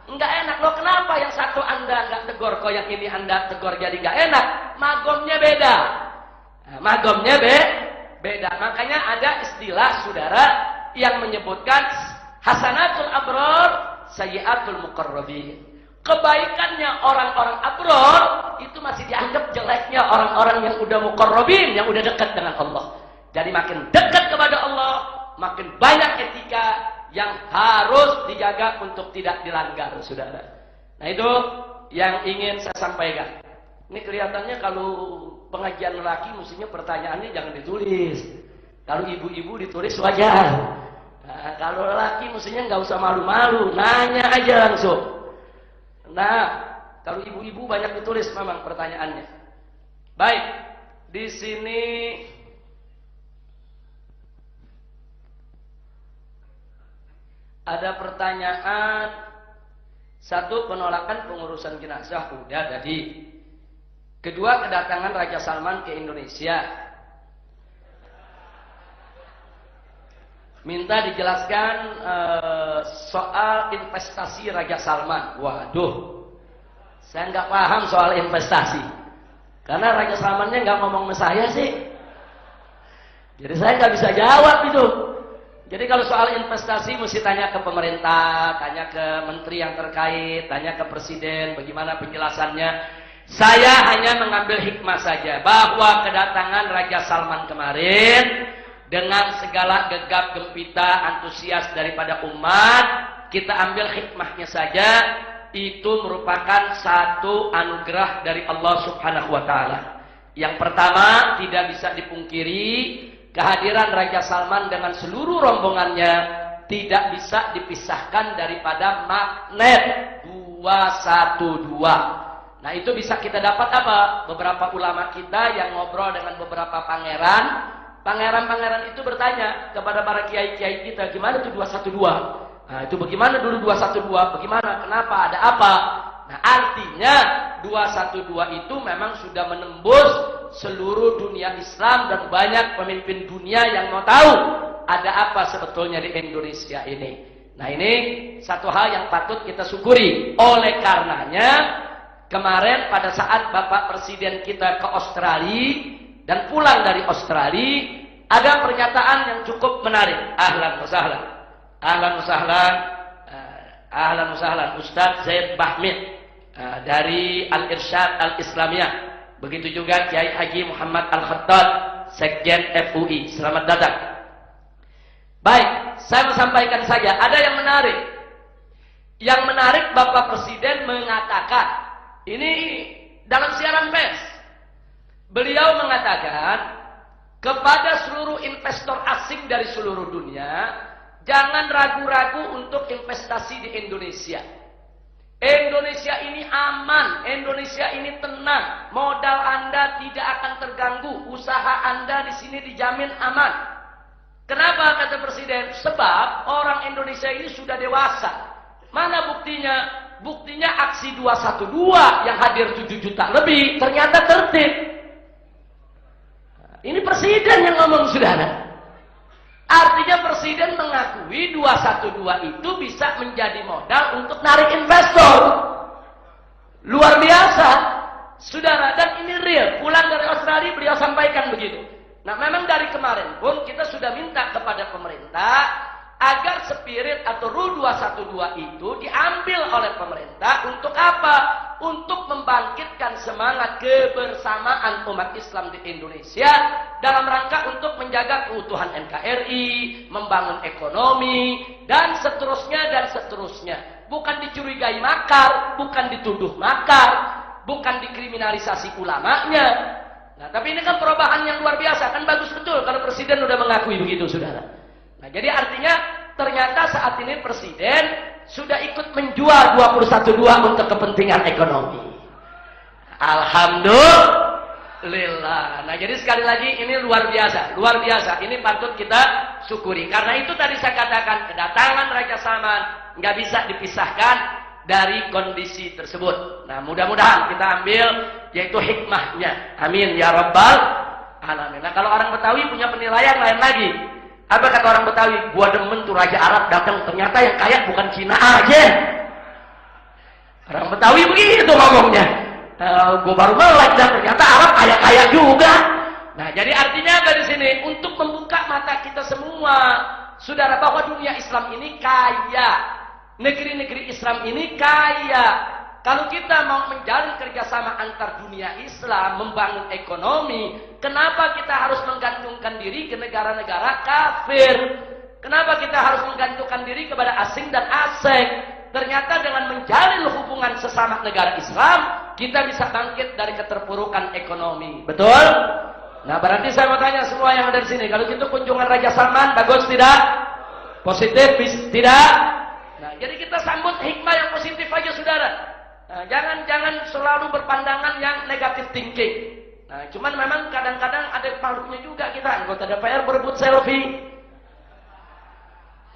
S1: Nggak enak. Loh, kenapa yang satu Anda nggak tegur, kok yang ini Anda tegur jadi nggak enak? Magomnya beda. Nah, magomnya beda. Makanya ada istilah, saudara, yang menyebutkan Hasanatul abrar, sayyiatul muqarrabin. Kebaikannya orang-orang abror itu masih dianggap jeleknya orang-orang yang udah muqarrabin, yang udah dekat dengan Allah. Jadi makin dekat kepada Allah, makin banyak etika yang harus dijaga untuk tidak dilanggar, saudara. Nah itu yang ingin saya sampaikan. Ini kelihatannya kalau pengajian lelaki mestinya pertanyaannya jangan ditulis. Kalau ibu-ibu ditulis wajar. Nah, kalau lelaki mestinya nggak usah malu-malu, nanya aja langsung. Nah, kalau ibu-ibu banyak ditulis memang pertanyaannya. Baik, di sini ada pertanyaan. Satu, penolakan pengurusan jenazah udah tadi. Kedua, kedatangan Raja Salman ke Indonesia. Minta dijelaskan soal investasi Raja Salman. Waduh, saya nggak paham soal investasi. Karena Raja Salmannya nggak ngomong sama saya sih. Jadi saya nggak bisa jawab itu. Jadi kalau soal investasi mesti tanya ke pemerintah, tanya ke menteri yang terkait, tanya ke presiden, bagaimana penjelasannya. Saya hanya mengambil hikmah saja bahwa kedatangan Raja Salman kemarin dengan segala gegap gempita antusias daripada umat, kita ambil hikmahnya saja, itu merupakan satu anugerah dari Allah Subhanahu wa taala. Yang pertama, tidak bisa dipungkiri kehadiran Raja Salman dengan seluruh rombongannya tidak bisa dipisahkan daripada magnet 212. Nah, itu bisa kita dapat apa? Beberapa ulama kita yang ngobrol dengan beberapa pangeran. Pangeran-pangeran itu bertanya kepada para kiai-kiai kita, gimana itu 212? Nah, itu bagaimana dulu 212? Bagaimana? Kenapa? Ada apa? Nah, artinya 212 itu memang sudah menembus seluruh dunia Islam dan banyak pemimpin dunia yang mau tahu ada apa sebetulnya di Indonesia ini. Nah, ini satu hal yang patut kita syukuri. Oleh karenanya, kemarin pada saat Bapak Presiden kita ke Australia dan pulang dari Australia, ada pernyataan yang cukup menarik. Ahlan wa sahlan. Ahlan wa sahlan. Ahlan wa sahlan. Ustaz Zaid Bahmid dari Al-Irsyad Al-Islamiyah. Begitu juga Kiai Haji Muhammad Al-Khattab, Sekjen FUI. Selamat datang. Baik, saya sampaikan saja. Ada yang menarik. Yang menarik Bapak Presiden mengatakan, ini dalam siaran pers. Beliau mengatakan kepada seluruh investor asing dari seluruh dunia, jangan ragu-ragu untuk investasi di Indonesia. Indonesia ini aman, Indonesia ini tenang, modal Anda tidak akan terganggu, usaha Anda di sini dijamin aman. Kenapa kata Presiden? Sebab orang Indonesia ini sudah dewasa. Mana buktinya? Buktinya aksi 212 yang hadir 7 juta lebih ternyata tertib. Ini Presiden yang ngomong, saudara. Artinya Presiden mengakui 212 itu bisa menjadi modal untuk narik investor. Luar biasa, saudara. Dan ini real. Pulang dari Australia beliau sampaikan begitu. Nah, memang dari kemarin pun kita sudah minta kepada pemerintah agar spirit atau RUU 212 itu diambil oleh pemerintah untuk apa? Untuk membangkitkan semangat kebersamaan umat Islam di Indonesia dalam rangka untuk menjaga keutuhan NKRI, membangun ekonomi, dan seterusnya. Bukan dicurigai makar, bukan dituduh makar, bukan dikriminalisasi ulamanya. Nah, tapi ini kan perubahan yang luar biasa, kan bagus betul kalau Presiden sudah mengakui begitu, saudara. Nah, jadi artinya ternyata saat ini Presiden sudah ikut menjual 212 untuk kepentingan ekonomi. Alhamdulillah. Nah, jadi sekali lagi ini luar biasa, luar biasa. Ini patut kita syukuri. Karena itu tadi saya katakan kedatangan Raja Salman nggak bisa dipisahkan dari kondisi tersebut. Nah, mudah-mudahan kita ambil yaitu hikmahnya. Amin ya rabbal alamin. Nah, kalau orang Betawi punya penilaian lain lagi. Apa kata orang Betawi? Gua demen tuh Raja Arab datang, ternyata yang kaya bukan Cina aja. Orang Betawi begitu ngomongnya. Gua baru melek dan ternyata Arab kaya-kaya juga. Nah, jadi artinya dari sini untuk membuka mata kita semua saudara, bahwa dunia Islam ini kaya. Negeri-negeri Islam ini kaya. Kalau kita mau menjalin kerjasama antar dunia Islam, membangun ekonomi, kenapa kita harus menggantungkan diri ke negara-negara kafir? Kenapa kita harus menggantungkan diri kepada asing dan asing? Ternyata dengan menjalin hubungan sesama negara Islam, kita bisa bangkit dari keterpurukan ekonomi. Betul? Nah, berarti saya mau tanya semua yang ada di sini, kalau gitu kunjungan Raja Salman bagus tidak? Positif tidak? Nah, jadi kita sambut hikmah yang positif aja, saudara. Nah, jangan selalu berpandangan yang negatif thinking. Nah, cuman memang kadang-kadang ada malunya juga kita, anggota DPR berebut selfie.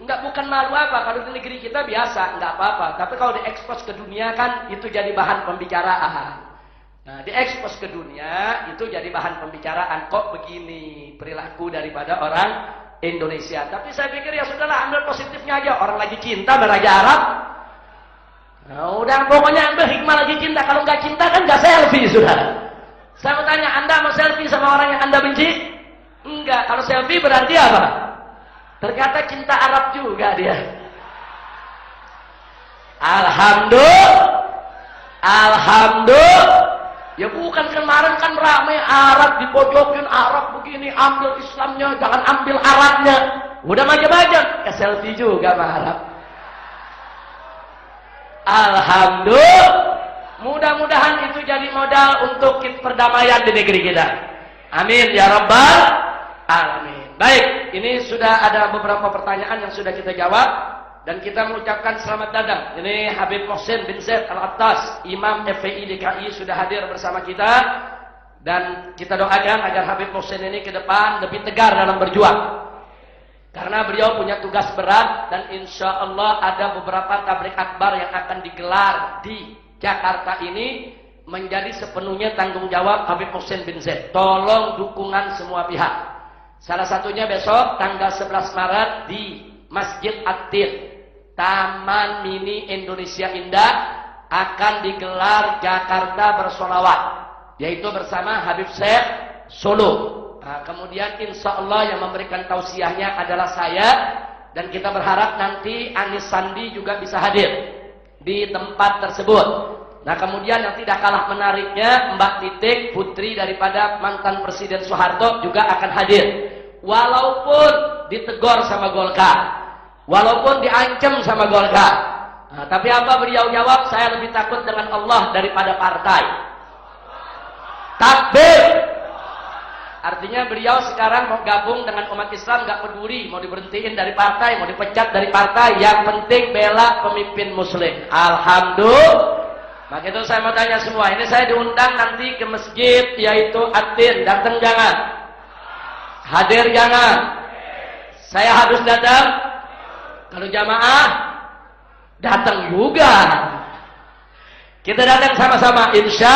S1: Enggak, bukan malu apa, kalau di negeri kita biasa, enggak apa-apa. Tapi kalau diekspos ke dunia kan itu jadi bahan pembicaraan. Nah, diekspos ke dunia itu jadi bahan pembicaraan. Kok begini perilaku daripada orang Indonesia. Tapi saya pikir ya sudahlah, ambil positifnya aja. Orang lagi cinta sama Raja Arab. Nah, udah pokoknya ambil hikmah lagi cinta. Kalau nggak cinta kan nggak selfie, saudara. Saya mau tanya, Anda mau selfie sama orang yang Anda benci? Enggak. Kalau selfie berarti apa? Ternyata cinta Arab juga dia. Alhamdulillah. Ya bukan, kemarin kan ramai Arab dipojokin, Arab begini, ambil Islamnya, jangan ambil Arabnya. Udah macam-macam. Ya selfie juga sama Arab. Alhamdulillah, mudah-mudahan itu jadi modal untuk perdamaian di negeri kita. Amin ya rabbal alamin. Baik, ini sudah ada beberapa pertanyaan yang sudah kita jawab dan kita mengucapkan selamat datang. Ini Habib Mohsin bin Zaid Al-Attas, Imam FPI DKI sudah hadir bersama kita dan kita doakan agar Habib Mohsin ini ke depan lebih tegar dalam berjuang. Karena beliau punya tugas berat dan insya Allah ada beberapa tabligh akbar yang akan digelar di Jakarta ini menjadi sepenuhnya tanggung jawab Habib Mohsin bin Zaid. Tolong dukungan semua pihak. Salah satunya besok tanggal 11 Maret di Masjid At-Tir, Taman Mini Indonesia Indah akan digelar Jakarta bersolawat, yaitu bersama Habib Syekh Solo. Nah, kemudian insya Allah yang memberikan tausiahnya adalah saya dan kita berharap nanti Anis Sandi juga bisa hadir di tempat tersebut. Nah, kemudian yang tidak kalah menariknya Mbak Titik, putri daripada mantan Presiden Soeharto juga akan hadir. Walaupun ditegur sama Golkar, walaupun diancam sama Golkar. Nah, tapi apa beliau jawab? Saya lebih takut dengan Allah daripada partai. Takbir. Artinya beliau sekarang mau gabung dengan umat Islam, gak peduli mau diberhentiin dari partai, mau dipecat dari partai, yang penting bela pemimpin muslim. Alhamdulillah. Maka itu saya mau tanya semua, ini saya diundang nanti ke masjid yaitu At-Tir, datang jangan? Hadir jangan? Saya harus datang? Kalau jamaah datang juga. Kita datang sama-sama insya.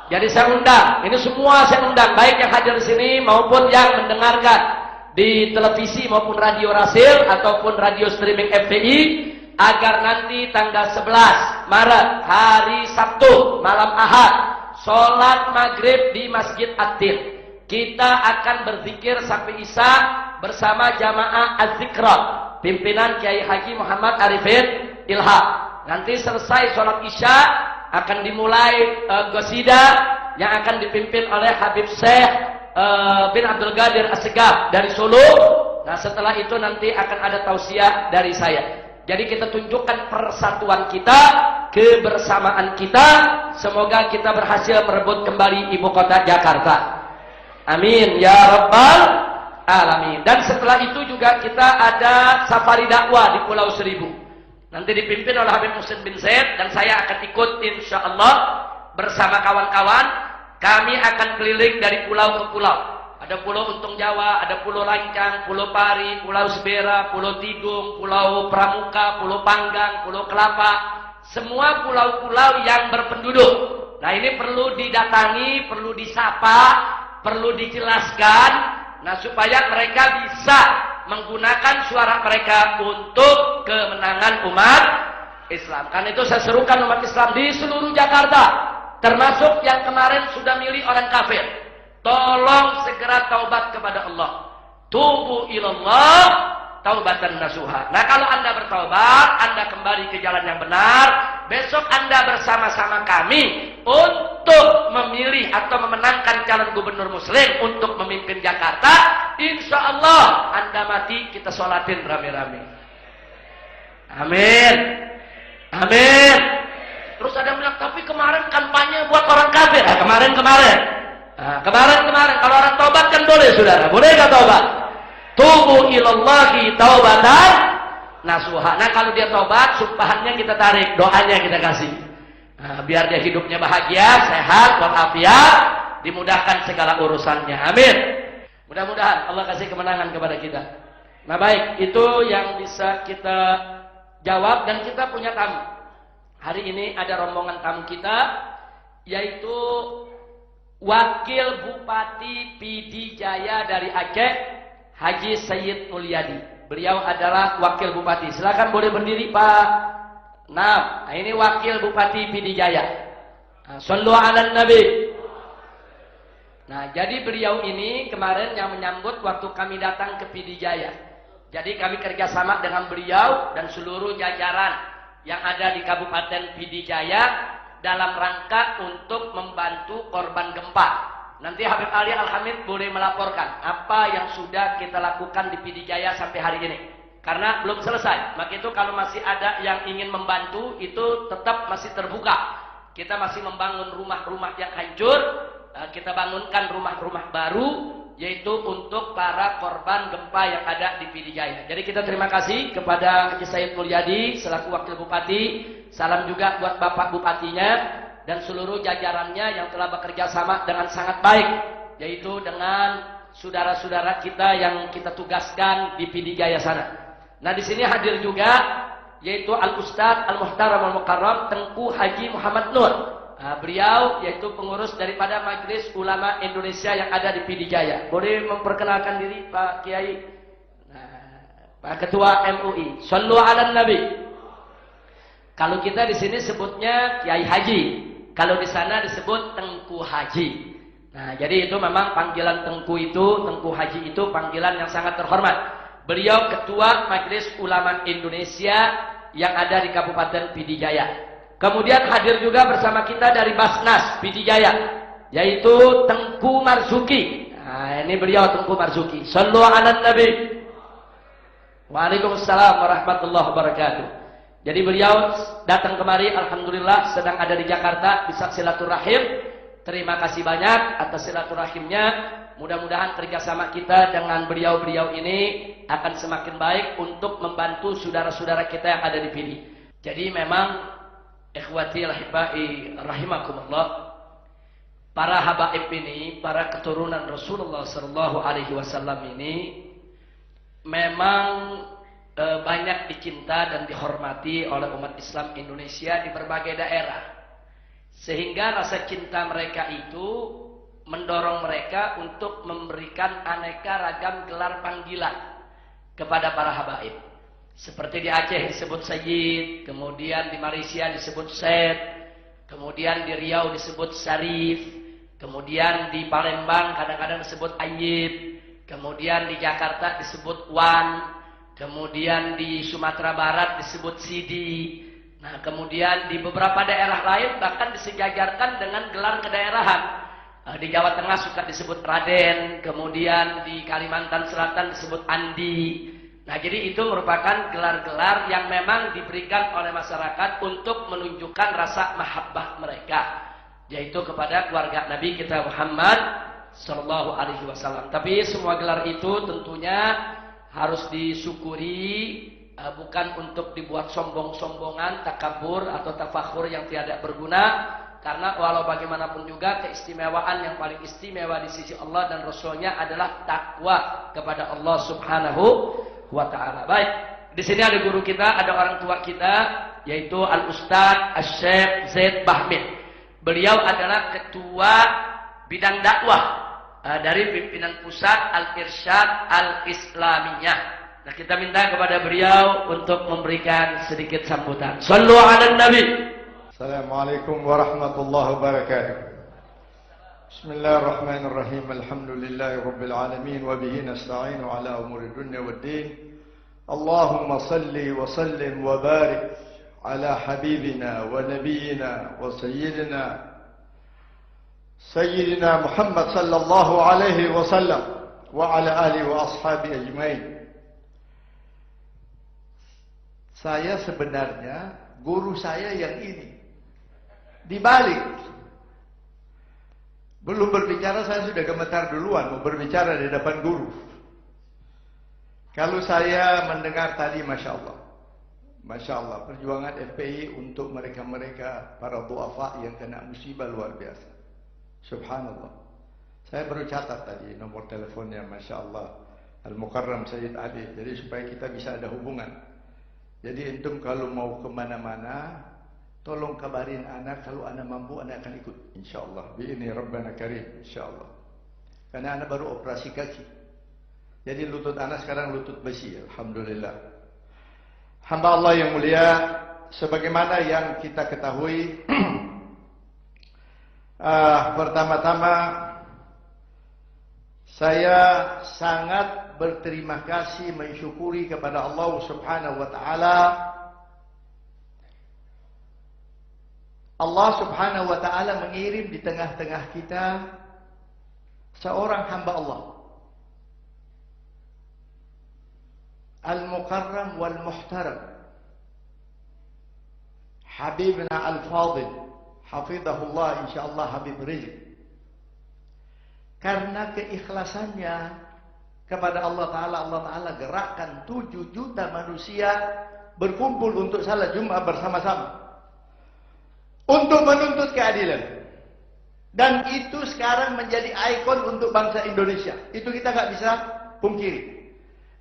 S1: Jadi saya undang, ini semua saya undang, baik yang hadir di sini maupun yang mendengarkan di televisi maupun radio Rasil ataupun radio streaming FPI, agar nanti tanggal 11 Maret hari Sabtu malam Ahad sholat maghrib di Masjid At-Tir. Kita akan berzikir sampai Isya bersama jamaah Az-Zikrat pimpinan Kiai Haji Muhammad Arifin Ilham. Nanti selesai sholat Isya akan dimulai Qasidah yang akan dipimpin oleh Habib Syekh bin Abdul Qadir As-Segaf dari Solo. Nah, setelah itu nanti akan ada tausiah dari saya. Jadi kita tunjukkan persatuan kita, kebersamaan kita. Semoga kita berhasil merebut kembali ibu kota Jakarta. Amin ya rabbal alamin. Dan setelah itu juga kita ada safari dakwah di Pulau Seribu. Nanti dipimpin oleh Habib Mohsin bin Zaid dan saya akan ikut insya Allah bersama kawan-kawan. Kami akan keliling dari pulau ke pulau. Ada pulau Untung Jawa, ada pulau Lancang, pulau Pari, pulau Sebera, pulau Tidung, pulau Pramuka, pulau Panggang, pulau Kelapa. Semua pulau-pulau yang berpenduduk. Nah, ini perlu didatangi, perlu disapa, perlu dijelaskan. Nah, supaya mereka bisa menggunakan suara mereka untuk kemenangan umat Islam. Karena itu saya serukan umat Islam di seluruh Jakarta, termasuk yang kemarin sudah milih orang kafir. Tolong segera taubat kepada Allah. Tubu ilallah taubatan nasuha. Nah, kalau Anda bertaubat, Anda kembali ke jalan yang benar, besok Anda bersama-sama kami untuk memilih atau memenangkan calon gubernur muslim untuk memimpin Jakarta. Insya Allah Anda mati, kita sholatin rame-rame. Amin. Amin. Terus ada yang bilang, tapi kemarin kampanye buat orang kafir. Kemarin. Kalau orang taubat kan boleh, saudara. Boleh nggak taubat? Tubu ilallahi taubatan nasuha. Nah, kalau dia taubat, sumpahannya kita tarik, doanya kita kasih. Nah, biar dia hidupnya bahagia, sehat, walafiat, dimudahkan segala urusannya. Amin. Mudah-mudahan Allah kasih kemenangan kepada kita. Nah, baik, itu yang bisa kita jawab, dan kita punya tamu. Hari ini ada rombongan tamu kita, yaitu Wakil Bupati Pidijaya dari Aceh, Haji Sayyid Mulyadi. Beliau adalah Wakil Bupati. Silakan boleh berdiri, Pak. Nah, ini Wakil Bupati Pidijaya. Shallu ala Nabi. Nah, jadi beliau ini kemarin yang menyambut waktu kami datang ke Pidijaya. Jadi kami kerjasama dengan beliau dan seluruh jajaran yang ada di Kabupaten Pidijaya dalam rangka untuk membantu korban gempa. Nanti Habib Ali Al-Hamid boleh melaporkan apa yang sudah kita lakukan di Pidijaya sampai hari ini. Karena belum selesai. Maka itu kalau masih ada yang ingin membantu, itu tetap masih terbuka. Kita masih membangun rumah-rumah yang hancur. Kita bangunkan rumah-rumah baru, yaitu untuk para korban gempa yang ada di Pidijaya. Jadi kita terima kasih kepada Haji Sayyid Mulyadi selaku Wakil Bupati. Salam juga buat Bapak Bupatinya dan seluruh jajarannya yang telah bekerja sama dengan sangat baik, yaitu dengan saudara-saudara kita yang kita tugaskan di Pidijaya sana. Nah, di sini hadir juga yaitu Al-Ustadz Al-Muhtaram Al-Mukarram Tengku Haji Muhammad Nur. Nah, beliau yaitu pengurus daripada Majelis Ulama Indonesia yang ada di Pidijaya. Boleh memperkenalkan diri Pak Kiai? Nah, Pak Ketua MUI. Shallu ala Nabi. Kalau kita di sini sebutnya Kiai Haji, kalau di sana disebut Tengku Haji. Nah, jadi itu memang panggilan Tengku Haji itu panggilan yang sangat terhormat. Beliau Ketua Majelis Ulama Indonesia yang ada di Kabupaten Pidijaya. Kemudian hadir juga bersama kita dari Basnas Pidijaya, yaitu Tengku Marzuki. Nah, ini beliau Tengku Marzuki. Shallu ala Nabi. Waalaikumsalam warahmatullahi wabarakatuh. Jadi beliau datang kemari, alhamdulillah sedang ada di Jakarta, bisa silaturahim. Terima kasih banyak atas silaturahimnya. Mudah-mudahan kerjasama kita dengan beliau-beliau ini akan semakin baik untuk membantu saudara-saudara kita yang ada di sini. Jadi memang ikhwati lahibai rahimakumullah, para habaib ini, para keturunan Rasulullah sallallahu alaihi wasallam ini memang banyak dicinta dan dihormati oleh umat Islam Indonesia di berbagai daerah. Sehingga rasa cinta mereka itu mendorong mereka untuk memberikan aneka ragam gelar panggilan kepada para habaib. Seperti di Aceh disebut Sayyid, kemudian di Malaysia disebut Syed, kemudian di Riau disebut Syarif, kemudian di Palembang kadang-kadang disebut Ayyib, kemudian di Jakarta disebut Wan, kemudian di Sumatera Barat disebut Sidi. Nah, kemudian di beberapa daerah lain bahkan disejajarkan dengan gelar kedaerahan. Di Jawa Tengah suka disebut Raden, kemudian di Kalimantan Selatan disebut Andi. Nah, jadi itu merupakan gelar-gelar yang memang diberikan oleh masyarakat untuk menunjukkan rasa mahabbah mereka, yaitu kepada keluarga Nabi kita Muhammad sallallahu alaihi wasallam. Tapi semua gelar itu tentunya harus disyukuri, bukan untuk dibuat sombong-sombongan, takabur atau tafakhur yang tiada berguna. Karena walau bagaimanapun juga keistimewaan yang paling istimewa di sisi Allah dan Rasulnya adalah takwa kepada Allah Subhanahu wa Ta'ala. Baik, di sini ada guru kita, ada orang tua kita, yaitu Al-Ustadz Asy-Syaikh Zaid Bahmid. Beliau adalah ketua bidang dakwah dari pimpinan pusat Al-Irsyad Al-Islamiyah. Nah, kita minta kepada beliau untuk memberikan sedikit sambutan. Shallu ala Nabi.
S2: Assalamualaikum warahmatullahi wabarakatuh. Bismillahirrahmanirrahim. Alhamdulillahi rabbil alamin wa bihi nasta'inu ala umuri dunya waddin. اللهم صل وسلم وبارك على حبيبنا ونبينا وسيدنا محمد صلى الله عليه وسلم وعلى آله وأصحابه أجمعين. Saya sebenarnya guru saya yang ini. Dibalik. Belum berbicara saya sudah gemetar duluan mau berbicara di depan guru. Kalau saya mendengar tadi, Masya Allah, perjuangan FPI untuk mereka-mereka para duafa yang kena musibah luar biasa. Subhanallah. Saya baru catat tadi nomor teleponnya, Masya Allah, Al-Mukarram Sayyid Ali. Jadi supaya kita bisa ada hubungan. Jadi antum kalau mau kemana-mana, tolong kabarin anak, kalau anak mampu anak akan ikut. InsyaAllah. Bi'ini Rabbana Karim. InsyaAllah. Karena anak baru operasi kaki. Jadi lutut anak sekarang lutut besi. Alhamdulillah. Hamba Allah yang mulia, sebagaimana yang kita ketahui, pertama-tama saya sangat berterima kasih mensyukuri kepada Allah Subhanahu wa taala. Allah Subhanahu wa taala mengirim di tengah-tengah kita seorang hamba Allah, Al-Mukarram wal-Muhtaram, Habibna Al-Fadil, hafidhahullah insyaallah Habib Rizq. Karena keikhlasannya kepada Allah Ta'ala gerakkan 7 juta manusia berkumpul untuk salat Jumat bersama-sama untuk menuntut keadilan. Dan itu sekarang menjadi ikon untuk bangsa Indonesia. Itu kita nggak bisa pungkiri.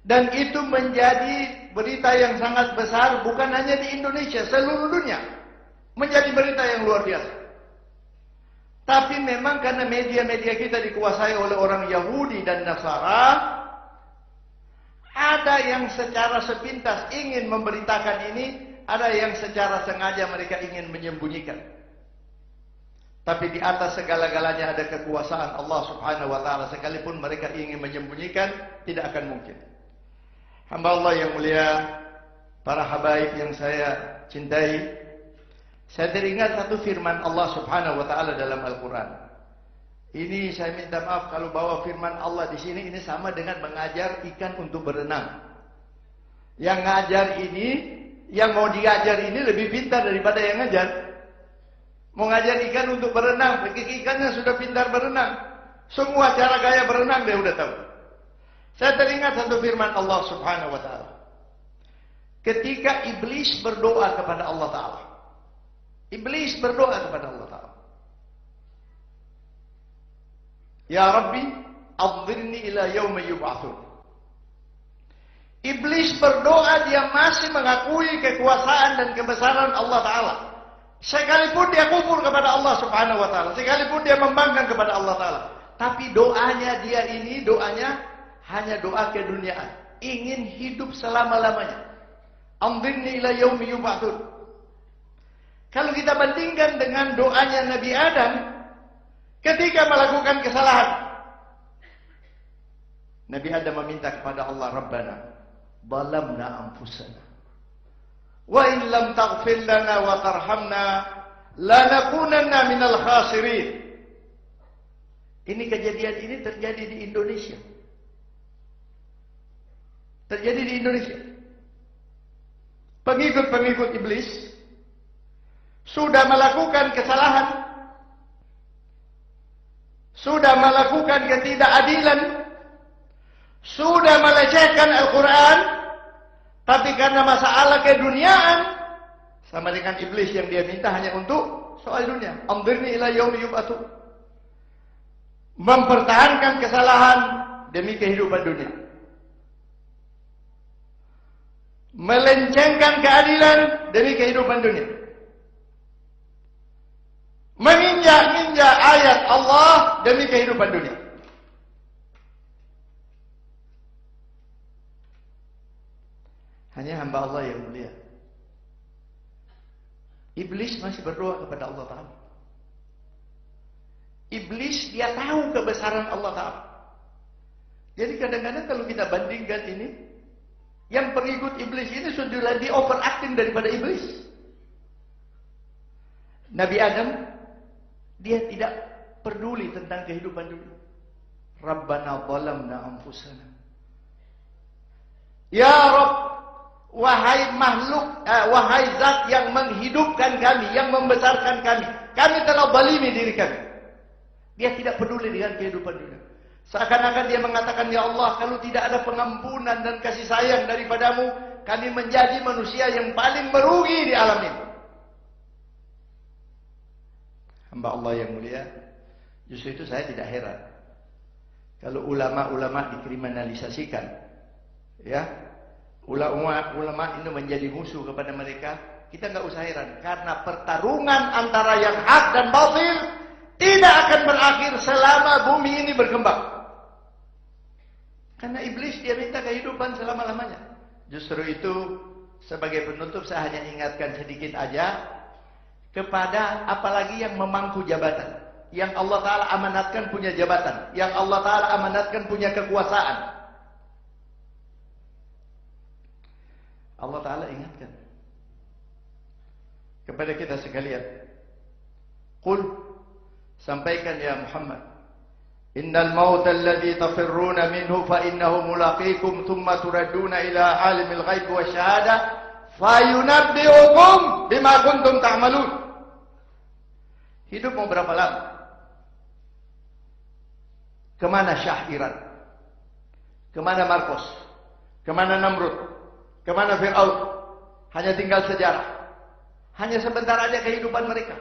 S2: Dan itu menjadi berita yang sangat besar, bukan hanya di Indonesia, seluruh dunia. Menjadi berita yang luar biasa. Tapi memang karena media-media kita dikuasai oleh orang Yahudi dan Nasara, ada yang secara sepintas ingin memberitakan ini, ada yang secara sengaja mereka ingin menyembunyikan. Tapi di atas segala-galanya ada kekuasaan Allah Subhanahu wa taala. Sekalipun mereka ingin menyembunyikan, tidak akan mungkin. Hamba Allah yang mulia, para habaib yang saya cintai, saya teringat satu firman Allah Subhanahu wa taala dalam Al-Qur'an. Ini saya minta maaf kalau bawa firman Allah di sini ini sama dengan mengajar ikan untuk berenang. Yang ngajar ini, yang mau diajar ini lebih pintar daripada yang ngajar. Mau ngajar ikan untuk berenang, pergi ikannya sudah pintar berenang. Semua cara gaya berenang dia udah tahu. Saya teringat satu firman Allah Subhanahu wa taala. Ketika iblis berdoa kepada Allah taala. Iblis berdoa kepada Allah taala. Ya Rabbi, anzirni ila yaumi yub'atsun. Iblis berdoa, dia masih mengakui kekuasaan dan kebesaran Allah taala. Sekalipun dia kufur kepada Allah Subhanahu wa taala, sekalipun dia membangkang kepada Allah taala, tapi doanya dia ini doanya hanya doa keduniaan, ingin hidup selama-lamanya. Anzirni ila yaumi yub'atsun. Kalau kita bandingkan dengan doanya Nabi Adam ketika melakukan kesalahan, Nabi Adam meminta kepada Allah, Rabbana zalamna anfusana wa in lam taghfir lana wa tarhamna lanakunanna minal khasirin. Ini kejadian ini terjadi di Indonesia. Terjadi di Indonesia. Pengikut-pengikut iblis sudah melakukan kesalahan, sudah melakukan ketidakadilan, sudah melecehkan Al-Quran, tapi karena masalah keduniaan, sama dengan iblis yang dia minta hanya untuk soal dunia. Anzirni ila yaumi yub'atsun. Mempertahankan kesalahan demi kehidupan dunia. Melencengkan keadilan demi kehidupan dunia. Menginjak-injak ayat Allah demi kehidupan dunia. Hanya hamba Allah yang mulia. Iblis masih berdoa kepada Allah Ta'ala. Iblis dia tahu kebesaran Allah Ta'ala. Jadi kadang-kadang kalau kita bandingkan ini, Yang pengikut iblis ini sudah di overacting daripada iblis. Nabi Adam, dia tidak peduli tentang kehidupan dunia. Rabbana zalamna anfusana. Ya Rabb, wahai makhluk, wahai zat yang menghidupkan kami, yang membesarkan kami telah zalimi diri kami. Dia tidak peduli dengan kehidupan dunia. Seakan-akan dia mengatakan, ya Allah, kalau tidak ada pengampunan dan kasih sayang daripadamu, kami menjadi manusia yang paling merugi di alam ini. Hamba Allah yang mulia, justru itu saya tidak heran kalau ulama-ulama dikriminalisasikan, ya, ulama ini menjadi musuh kepada mereka. Kita nggak usah heran, karena pertarungan antara yang hak dan batil tidak akan berakhir selama bumi ini berkembang. Karena iblis dia minta kehidupan selama-lamanya. Justru itu sebagai penutup saya hanya ingatkan sedikit aja kepada apalagi yang memangku jabatan, yang Allah Ta'ala amanatkan punya jabatan, yang Allah Ta'ala amanatkan punya kekuasaan. Allah Ta'ala ingatkan kepada kita sekalian, Qul, sampaikan ya Muhammad, Innal mauta alladhi tafirruna minhu fa innahu mulaqikum thumma turadduna ila alimil ghaib wa syahada fayunabbi'ukum bima kuntum ta'malun. Hidup mau berapa lama? Kemana Syah Iran? Kemana Marcos? Kemana Namrud? Kemana Fir'aun? Hanya tinggal sejarah. Hanya sebentar aja kehidupan mereka.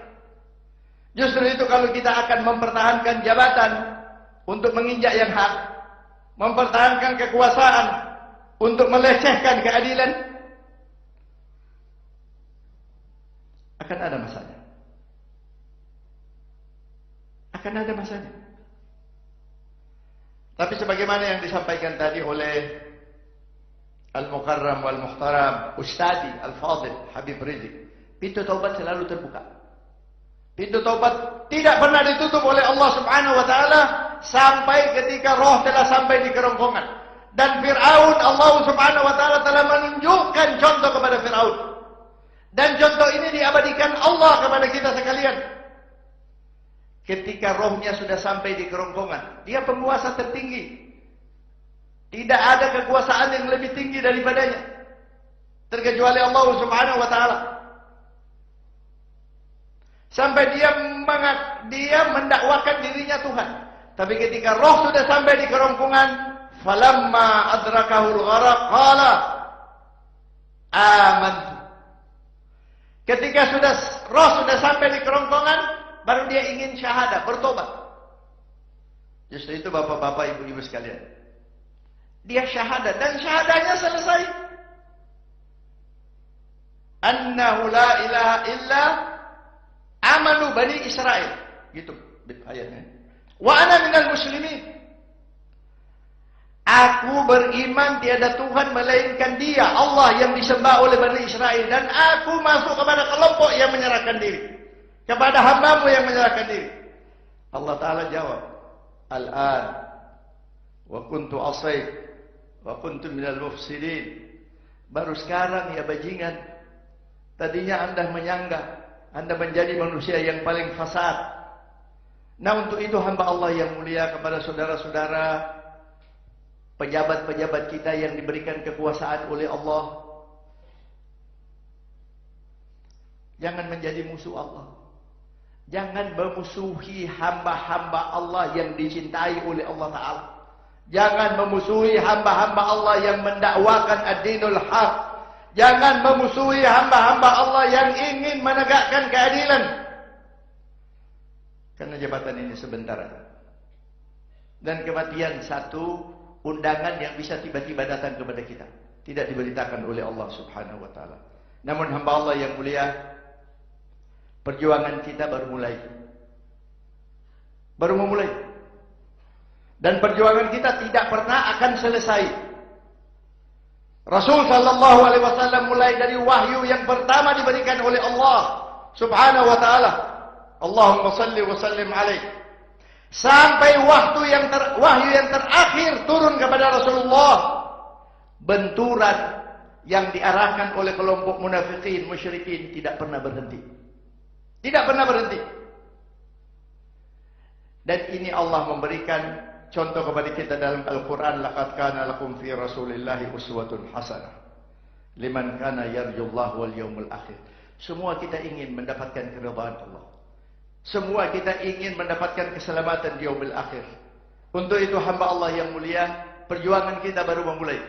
S2: Justru itu kalau kita akan mempertahankan jabatan untuk menginjak yang hak, mempertahankan kekuasaan untuk melecehkan keadilan, akan ada masanya. Akan ada masanya. Tapi sebagaimana yang disampaikan tadi oleh Al-Mukarram wal-Muhtaram Ustadi Al-Fadil Habib Rizik, pintu taubat selalu terbuka. Pintu taubat tidak pernah ditutup oleh Allah Subhanahu wa Ta'ala sampai ketika roh telah sampai di kerongkongan. Dan Fir'aun, Allah Subhanahu wa Ta'ala telah menunjukkan contoh kepada Fir'aun. Dan contoh ini diabadikan Allah kepada kita sekalian. Ketika rohnya sudah sampai di kerongkongan, dia penguasa tertinggi. Tidak ada kekuasaan yang lebih tinggi daripadanya, terkecuali Allah Subhanahu wa Ta'ala. Sampai dia mendakwakan dirinya Tuhan. Tapi ketika roh sudah sampai di kerongkongan, falamma adrakahul gharaq qala amantu. Ketika roh sudah sampai di kerongkongan, baru dia ingin syahadah, bertobat. Justru itu bapak-bapak, ibu-ibu sekalian, dia syahadah dan syahadahnya selesai. Annahu la ilaha illa amanu bani Israel, gitu ayatnya. Wa ana minal muslimin. Aku beriman tiada Tuhan melainkan Dia, Allah yang disembah oleh Bani Israel, dan aku masuk kepada kelompok yang menyerahkan diri, kepada hamba-Mu yang menyerahkan diri. Allah Ta'ala jawab, Al-an wa kuntu asayt wa kuntu minal mufsidin. Baru sekarang ya bajingan, tadinya Anda menyanggah, Anda menjadi manusia yang paling fasad. Nah, untuk itu hamba Allah yang mulia, kepada saudara-saudara pejabat-pejabat kita yang diberikan kekuasaan oleh Allah, jangan menjadi musuh Allah. Jangan memusuhi hamba-hamba Allah yang dicintai oleh Allah Ta'ala. Jangan memusuhi hamba-hamba Allah yang mendakwakan ad-dinul haq. Jangan memusuhi hamba-hamba Allah yang ingin menegakkan keadilan. Karena jabatan ini sebentar. Dan kematian satu undangan yang bisa tiba-tiba datang kepada kita, tidak diberitakan oleh Allah Subhanahu wa Ta'ala. Namun hamba Allah yang mulia, perjuangan kita baru mulai. Baru memulai. Dan perjuangan kita tidak pernah akan selesai. Rasul sallallahu alaihi wasallam mulai dari wahyu yang pertama diberikan oleh Allah Subhanahu wa Ta'ala, Allahumma salli wa sallim alaih, sampai wahyu yang terakhir turun kepada Rasulullah, benturan yang diarahkan oleh kelompok munafikin, musyrikin tidak pernah berhenti. Tidak pernah berhenti. Dan ini Allah memberikan contoh kepada kita dalam Al-Quran. Laqad kana lakum fi rasulillahi uswatun hasanah liman kana yarjullah wal yawmul akhir. Semua kita ingin mendapatkan keridhaan Allah. Semua kita ingin mendapatkan keselamatan di yaumil akhir. Untuk itu hamba Allah yang mulia, perjuangan kita baru memulai.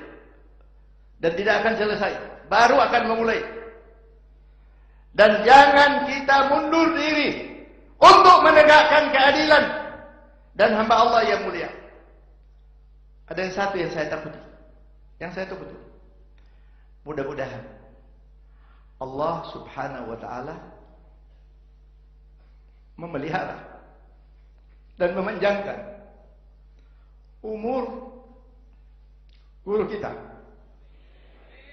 S2: Dan tidak akan selesai, baru akan memulai. Dan jangan kita mundur diri untuk menegakkan keadilan dan hamba Allah yang mulia. Ada yang satu yang saya takuti. Yang saya takuti. Mudah-mudahan Allah subhanahu wa ta'ala memelihara dan memanjangkan umur guru kita.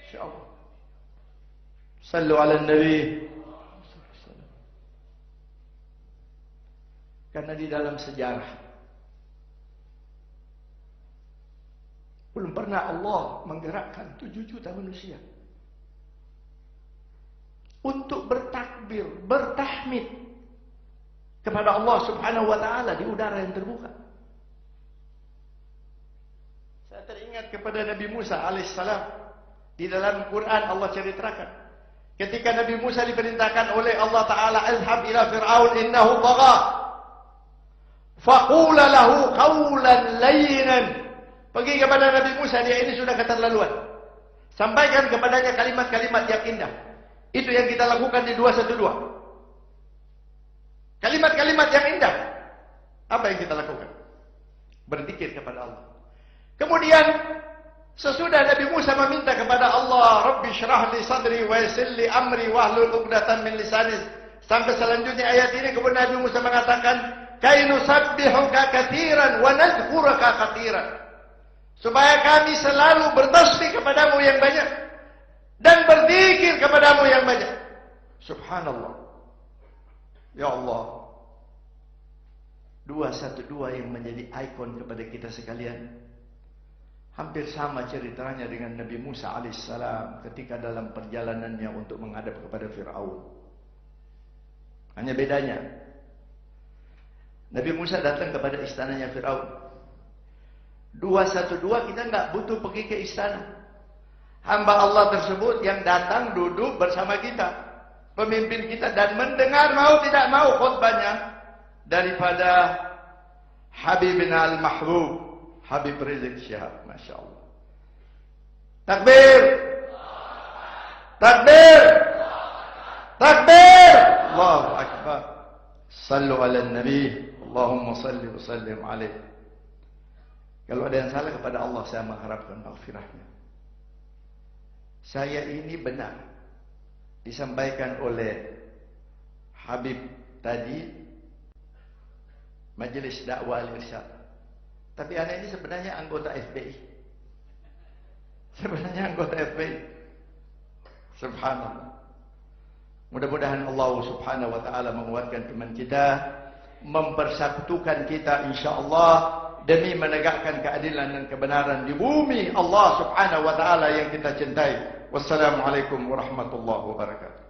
S2: InsyaAllah. Sallu ala Nabi. Karena di dalam sejarah belum pernah Allah menggerakkan 7 juta manusia untuk bertakbir, bertahmid kepada Allah subhanahu wa ta'ala di udara yang terbuka. Saya teringat kepada Nabi Musa alaihissalam. Di dalam Quran Allah ceritakan ketika Nabi Musa diperintahkan oleh Allah Ta'ala, "Azhab ila Fir'aun innahu tagha faqula lahu qawlan layyinan." Pergi kepada Nabi Musa, dia ini sudah keterlaluan. Sampaikan kepadanya kalimat-kalimat yang indah. Itu yang kita lakukan di 212. Kalimat-kalimat yang indah. Apa yang kita lakukan? Berzikir kepada Allah. Kemudian sesudah Nabi Musa meminta kepada Allah, "Rabbi syrah li sadri wa yassir li amri wahlul 'uqdatam min lisani." Sampai selanjutnya ayat ini, kemudian Nabi Musa mengatakan, "Kai nusabbihuka katsiran wa nadhkuruka katsiran." Supaya kami selalu bertasbih kepadamu yang banyak dan berzikir kepadamu yang banyak. Subhanallah. Ya Allah. 212 yang menjadi ikon kepada kita sekalian. Hampir sama ceritanya dengan Nabi Musa alaihissalam ketika dalam perjalanannya untuk menghadap kepada Fir'aun. Hanya bedanya, Nabi Musa datang kepada istananya Fir'aun. 212 kita enggak butuh pergi ke istana. Hamba Allah tersebut yang datang duduk bersama kita, pemimpin kita, dan mendengar mau tidak mau khutbahnya daripada Habibina al-Mahbub, Habib Rizik Syihab. Masya Allah. Takbir, takbir, takbir, Allahu Akbar. Sallu ala Nabi, Allahumma salli wa sallim alaihi. Kalau ada yang salah kepada Allah, saya mengharapkan maghfirahnya. Saya ini benar disampaikan oleh Habib tadi, Majelis Dakwah Al-Irsyad. Tapi anak ini sebenarnya anggota FPI. Sebenarnya anggota FPI. Subhanallah. Mudah-mudahan Allah subhanahu wa ta'ala menguatkan teman kita, mempersatukan kita insyaAllah demi menegakkan keadilan dan kebenaran di bumi Allah subhanahu wa ta'ala yang kita cintai. Wassalamualaikum warahmatullahi wabarakatuh.